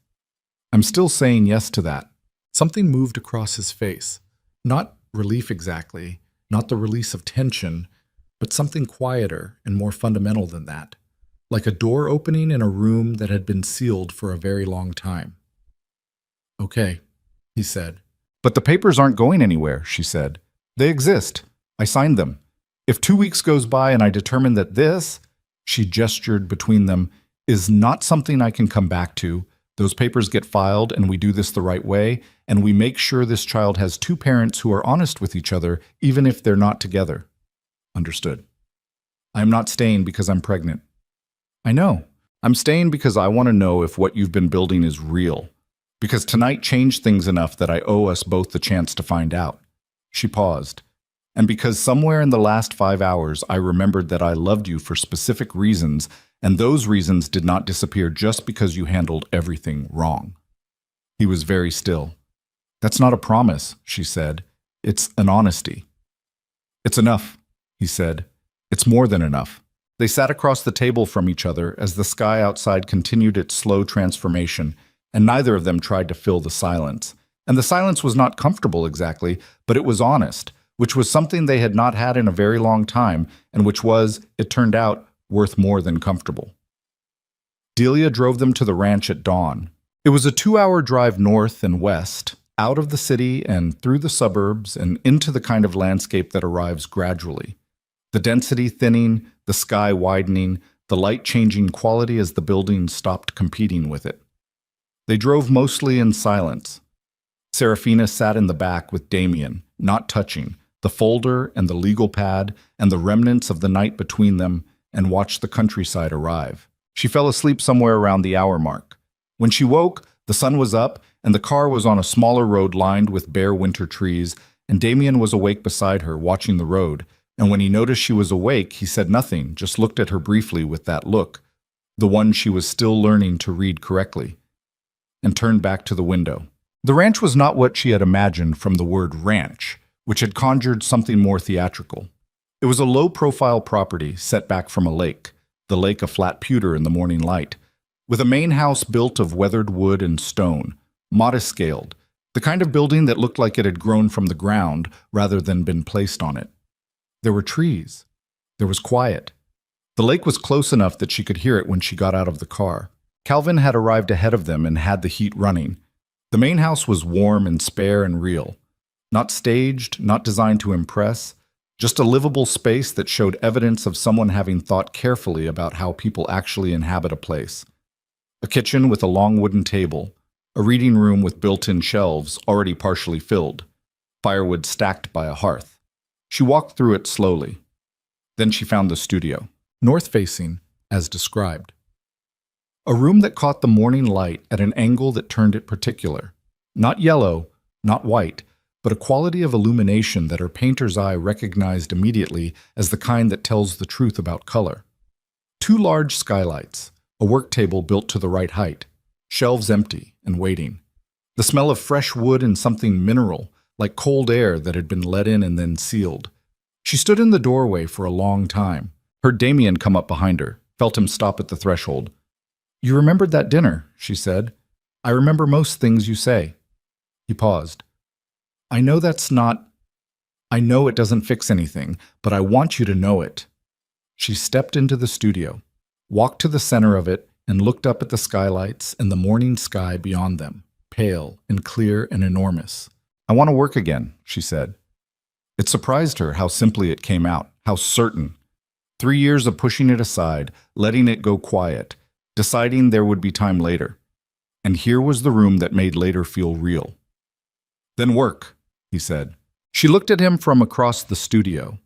I'm still saying yes to that. Something moved across his face. Not relief exactly, not the release of tension, but something quieter and more fundamental than that, like a door opening in a room that had been sealed for a very long time. Okay, he said. But the papers aren't going anywhere, she said. They exist. I signed them. If 2 weeks goes by and I determine that this, she gestured between them, is not something I can come back to, those papers get filed and we do this the right way, and we make sure this child has 2 parents who are honest with each other, even if they're not together. Understood. I am not staying because I'm pregnant. I know. I'm staying because I want to know if what you've been building is real. Because tonight changed things enough that I owe us both the chance to find out. She paused. And because somewhere in the last 5 hours I remembered that I loved you for specific reasons, and those reasons did not disappear just because you handled everything wrong. He was very still. That's not a promise, she said. It's an honesty. It's enough, he said. It's more than enough. They sat across the table from each other as the sky outside continued its slow transformation, and neither of them tried to fill the silence. And the silence was not comfortable exactly, but it was honest, which was something they had not had in a very long time, and which was, it turned out, worth more than comfortable. Delia drove them to the ranch at dawn. It was a 2-hour drive north and west, out of the city and through the suburbs and into the kind of landscape that arrives gradually. The density thinning, the sky widening, the light changing quality as the buildings stopped competing with it. They drove mostly in silence. Serafina sat in the back with Damien, not touching, the folder and the legal pad and the remnants of the night between them, and watched the countryside arrive. She fell asleep somewhere around the hour mark. When she woke, the sun was up, and the car was on a smaller road lined with bare winter trees, and Damien was awake beside her, watching the road, and when he noticed she was awake, he said nothing, just looked at her briefly with that look, the one she was still learning to read correctly, and turned back to the window. The ranch was not what she had imagined from the word ranch, which had conjured something more theatrical. It was a low-profile property set back from a lake, the lake a flat pewter in the morning light, with a main house built of weathered wood and stone, modest-scaled, the kind of building that looked like it had grown from the ground rather than been placed on it. There were trees. There was quiet. The lake was close enough that she could hear it when she got out of the car. Calvin had arrived ahead of them and had the heat running. The main house was warm and spare and real. Not staged, not designed to impress, just a livable space that showed evidence of someone having thought carefully about how people actually inhabit a place. A kitchen with a long wooden table, a reading room with built-in shelves already partially filled, firewood stacked by a hearth. She walked through it slowly. Then she found the studio, north-facing, as described. A room that caught the morning light at an angle that turned it particular. Not yellow, not white, but a quality of illumination that her painter's eye recognized immediately as the kind that tells the truth about color. 2 large skylights, a work table built to the right height, shelves empty and waiting. The smell of fresh wood and something mineral, like cold air that had been let in and then sealed. She stood in the doorway for a long time, heard Damien come up behind her, felt him stop at the threshold. You remembered that dinner, she said. I remember most things you say. He paused. I know it doesn't fix anything, but I want you to know it. She stepped into the studio, walked to the center of it, and looked up at the skylights and the morning sky beyond them, pale and clear and enormous. I want to work again, she said. It surprised her how simply it came out, how certain. 3 years of pushing it aside, letting it go quiet, deciding there would be time later. And here was the room that made later feel real. Then work. he said. She looked at him from across the studio.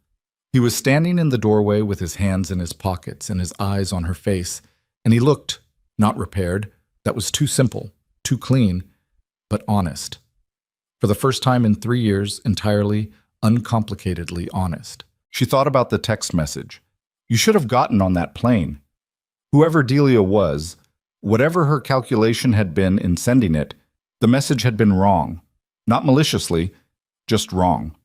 He was standing in the doorway with his hands in his pockets and his eyes on her face, and he looked, not repaired, that was too simple, too clean, but honest. For the first time in 3 years, entirely, uncomplicatedly honest. She thought about the text message. You should have gotten on that plane. Whoever Delia was, whatever her calculation had been in sending it, the message had been wrong. Not maliciously, just wrong.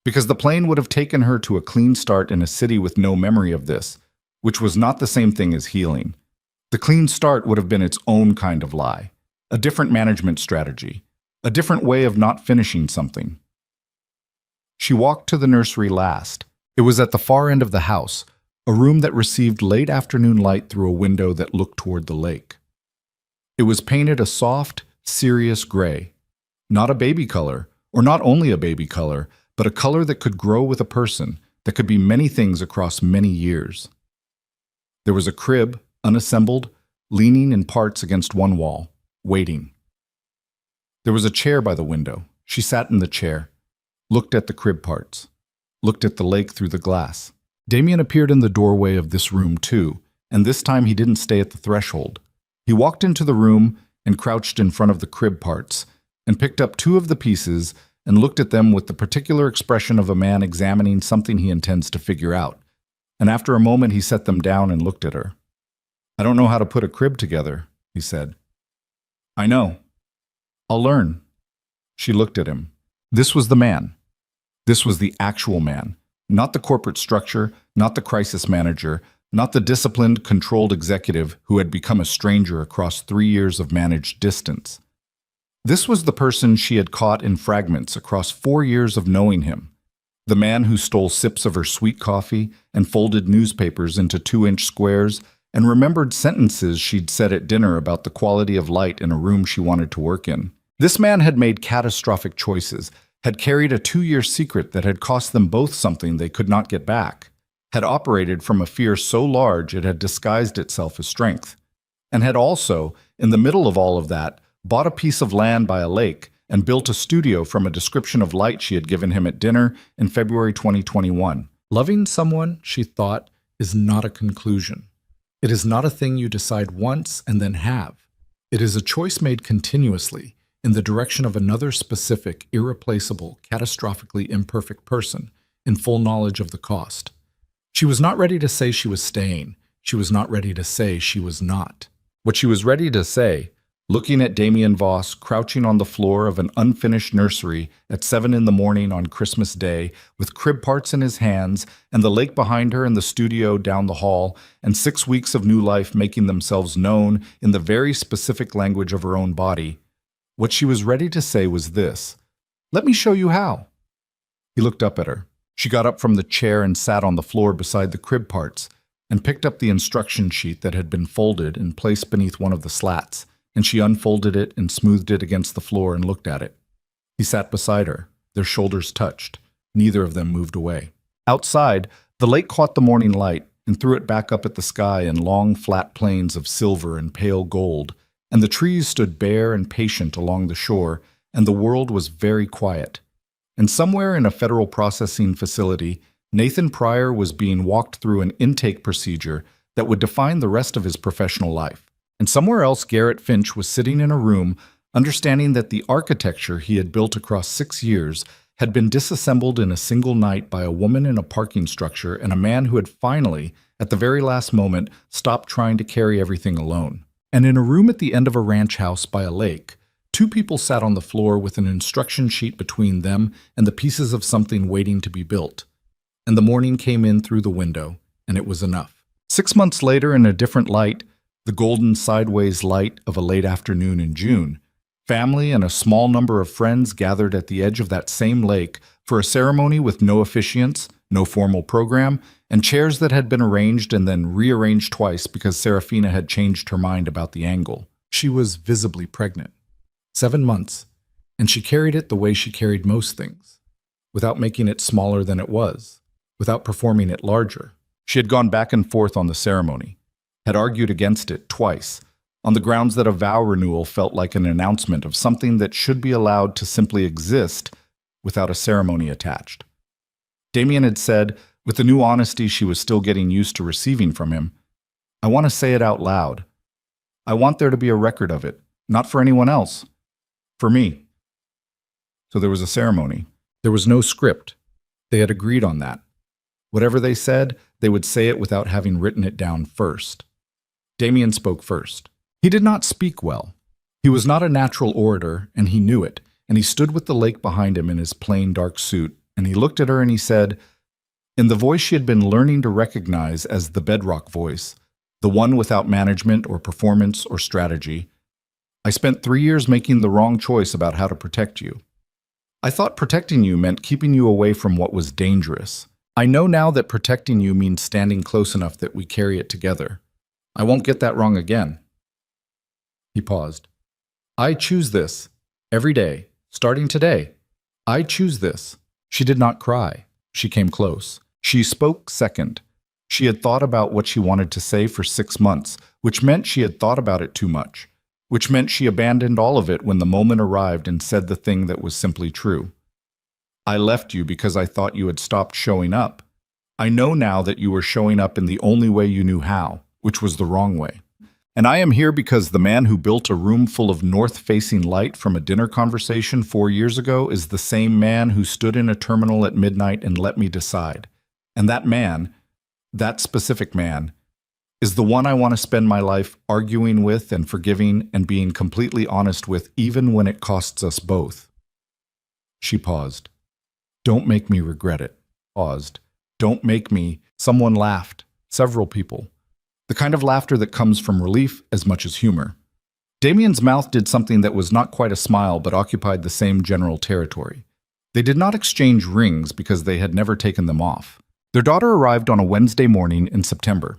Because the plane would have taken her to a clean start in a city with no memory of this, which was not the same thing as healing. The clean start would have been its own kind of lie, a different management strategy, a different way of not finishing something. She walked to the nursery last. It was at the far end of the house, a room that received late afternoon light through a window that looked toward the lake. It was painted a soft, serious gray, not a baby color, or not only a baby color, but a color that could grow with a person, that could be many things across many years. There was a crib, unassembled, leaning in parts against one wall, waiting. There was a chair by the window. She sat in the chair, looked at the crib parts, looked at the lake through the glass. Damien appeared in the doorway of this room too, and this time he didn't stay at the threshold. He walked into the room and crouched in front of the crib parts, and picked up 2 of the pieces and looked at them with the particular expression of a man examining something he intends to figure out. And after a moment he set them down and looked at her. I don't know how to put a crib together, he said. I know. I'll learn. She looked at him. This was the man. This was the actual man. Not the corporate structure, not the crisis manager, not the disciplined, controlled executive who had become a stranger across 3 years of managed distance. This was the person she had caught in fragments across 4 years of knowing him. The man who stole sips of her sweet coffee and folded newspapers into 2-inch squares and remembered sentences she'd said at dinner about the quality of light in a room she wanted to work in. This man had made catastrophic choices, had carried a 2-year secret that had cost them both something they could not get back, had operated from a fear so large it had disguised itself as strength, and had also, in the middle of all of that, bought a piece of land by a lake and built a studio from a description of light she had given him at dinner in February 2021. Loving someone, she thought, is not a conclusion. It is not a thing you decide once and then have. It is a choice made continuously in the direction of another specific, irreplaceable, catastrophically imperfect person in full knowledge of the cost. She was not ready to say she was staying. She was not ready to say she was not. What she was ready to say, looking at Damien Voss crouching on the floor of an unfinished nursery at 7 in the morning on Christmas Day with crib parts in his hands and the lake behind her and the studio down the hall and 6 weeks of new life making themselves known in the very specific language of her own body, what she was ready to say was this: "Let me show you how." He looked up at her. She got up from the chair and sat on the floor beside the crib parts and picked up the instruction sheet that had been folded and placed beneath one of the slats, and she unfolded it and smoothed it against the floor and looked at it. He sat beside her. Their shoulders touched. Neither of them moved away. Outside, the lake caught the morning light and threw it back up at the sky in long, flat plains of silver and pale gold, and the trees stood bare and patient along the shore, and the world was very quiet. And somewhere in a federal processing facility, Nathan Pryor was being walked through an intake procedure that would define the rest of his professional life. And somewhere else, Garrett Finch was sitting in a room, understanding that the architecture he had built across 6 years had been disassembled in a single night by a woman in a parking structure and a man who had finally, at the very last moment, stopped trying to carry everything alone. And in a room at the end of a ranch house by a lake, 2 people sat on the floor with an instruction sheet between them and the pieces of something waiting to be built. And the morning came in through the window, and it was enough. 6 months later, in a different light, the golden sideways light of a late afternoon in June, family and a small number of friends gathered at the edge of that same lake for a ceremony with no officiants, no formal program, and chairs that had been arranged and then rearranged twice because Serafina had changed her mind about the angle. She was visibly pregnant. 7 months, and she carried it the way she carried most things, without making it smaller than it was, without performing it larger. She had gone back and forth on the ceremony, had argued against it twice, on the grounds that a vow renewal felt like an announcement of something that should be allowed to simply exist without a ceremony attached. Damien had said, with the new honesty she was still getting used to receiving from him, "I want to say it out loud. I want there to be a record of it, not for anyone else, for me." So there was a ceremony. There was no script. They had agreed on that. Whatever they said, they would say it without having written it down first. Damien spoke first. He did not speak well. He was not a natural orator, and he knew it, and he stood with the lake behind him in his plain dark suit, and he looked at her and he said, in the voice she had been learning to recognize as the bedrock voice, the one without management or performance or strategy, "I spent 3 years making the wrong choice about how to protect you. I thought protecting you meant keeping you away from what was dangerous. I know now that protecting you means standing close enough that we carry it together. I won't get that wrong again." He paused. "I choose this. Every day. Starting today. I choose this." She did not cry. She came close. She spoke second. She had thought about what she wanted to say for 6 months, which meant she had thought about it too much, which meant she abandoned all of it when the moment arrived and said the thing that was simply true. "I left you because I thought you had stopped showing up. I know now that you were showing up in the only way you knew how, which was the wrong way. And I am here because the man who built a room full of north-facing light from a dinner conversation 4 years ago is the same man who stood in a terminal at midnight and let me decide. And that man, that specific man, is the one I want to spend my life arguing with and forgiving and being completely honest with, even when it costs us both." She paused. "Don't make me regret it." Paused. "Don't make me." Someone laughed. Several people. The kind of laughter that comes from relief as much as humor. Damien's mouth did something that was not quite a smile but occupied the same general territory. They did not exchange rings because they had never taken them off. Their daughter arrived on a Wednesday morning in September.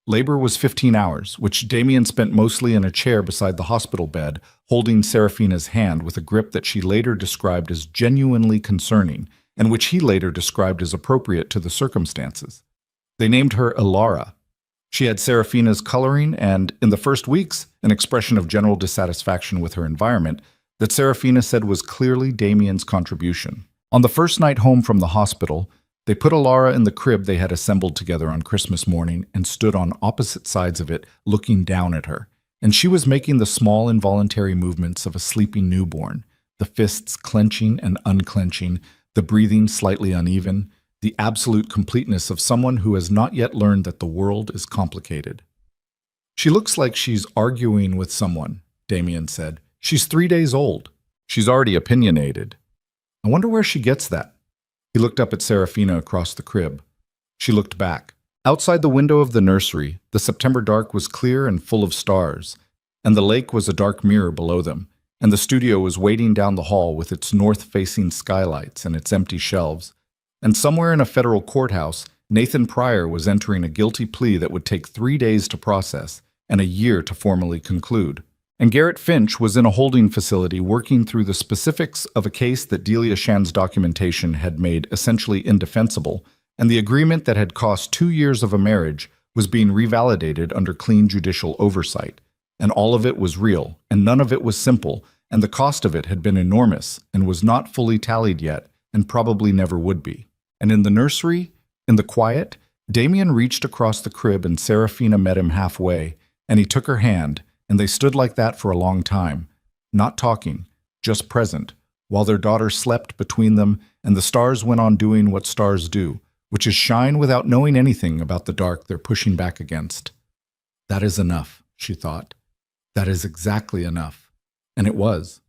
Labor was 15 hours, which Damien spent mostly in a chair beside the hospital bed, holding Serafina's hand with a grip that she later described as genuinely concerning, and which he later described as appropriate to the circumstances. They named her Ilara. She had Serafina's coloring and, in the first weeks, an expression of general dissatisfaction with her environment that Serafina said was clearly Damien's contribution. On the first night home from the hospital, they put Ilara in the crib they had assembled together on Christmas morning and stood on opposite sides of it, looking down at her. And she was making the small involuntary movements of a sleeping newborn, the fists clenching and unclenching, the breathing slightly uneven, the absolute completeness of someone who has not yet learned that the world is complicated. "She looks like she's arguing with someone," Damien said. "She's 3 days old. She's already opinionated. I wonder where she gets that." He looked up at Serafina across the crib. She looked back. Outside the window of the nursery, the September dark was clear and full of stars, and the lake was a dark mirror below them, and the studio was waiting down the hall with its north-facing skylights and its empty shelves. And somewhere in a federal courthouse, Nathan Pryor was entering a guilty plea that would take 3 days to process and a year to formally conclude. And Garrett Finch was in a holding facility working through the specifics of a case that Delia Shan's documentation had made essentially indefensible, and the agreement that had cost 2 years of a marriage was being revalidated under clean judicial oversight. And all of it was real, and none of it was simple, and the cost of it had been enormous and was not fully tallied yet, and probably never would be. And in the nursery, in the quiet, Damien reached across the crib and Serafina met him halfway, and he took her hand, and they stood like that for a long time, not talking, just present, while their daughter slept between them and the stars went on doing what stars do, which is shine without knowing anything about the dark they're pushing back against. "That is enough," she thought. "That is exactly enough." And it was.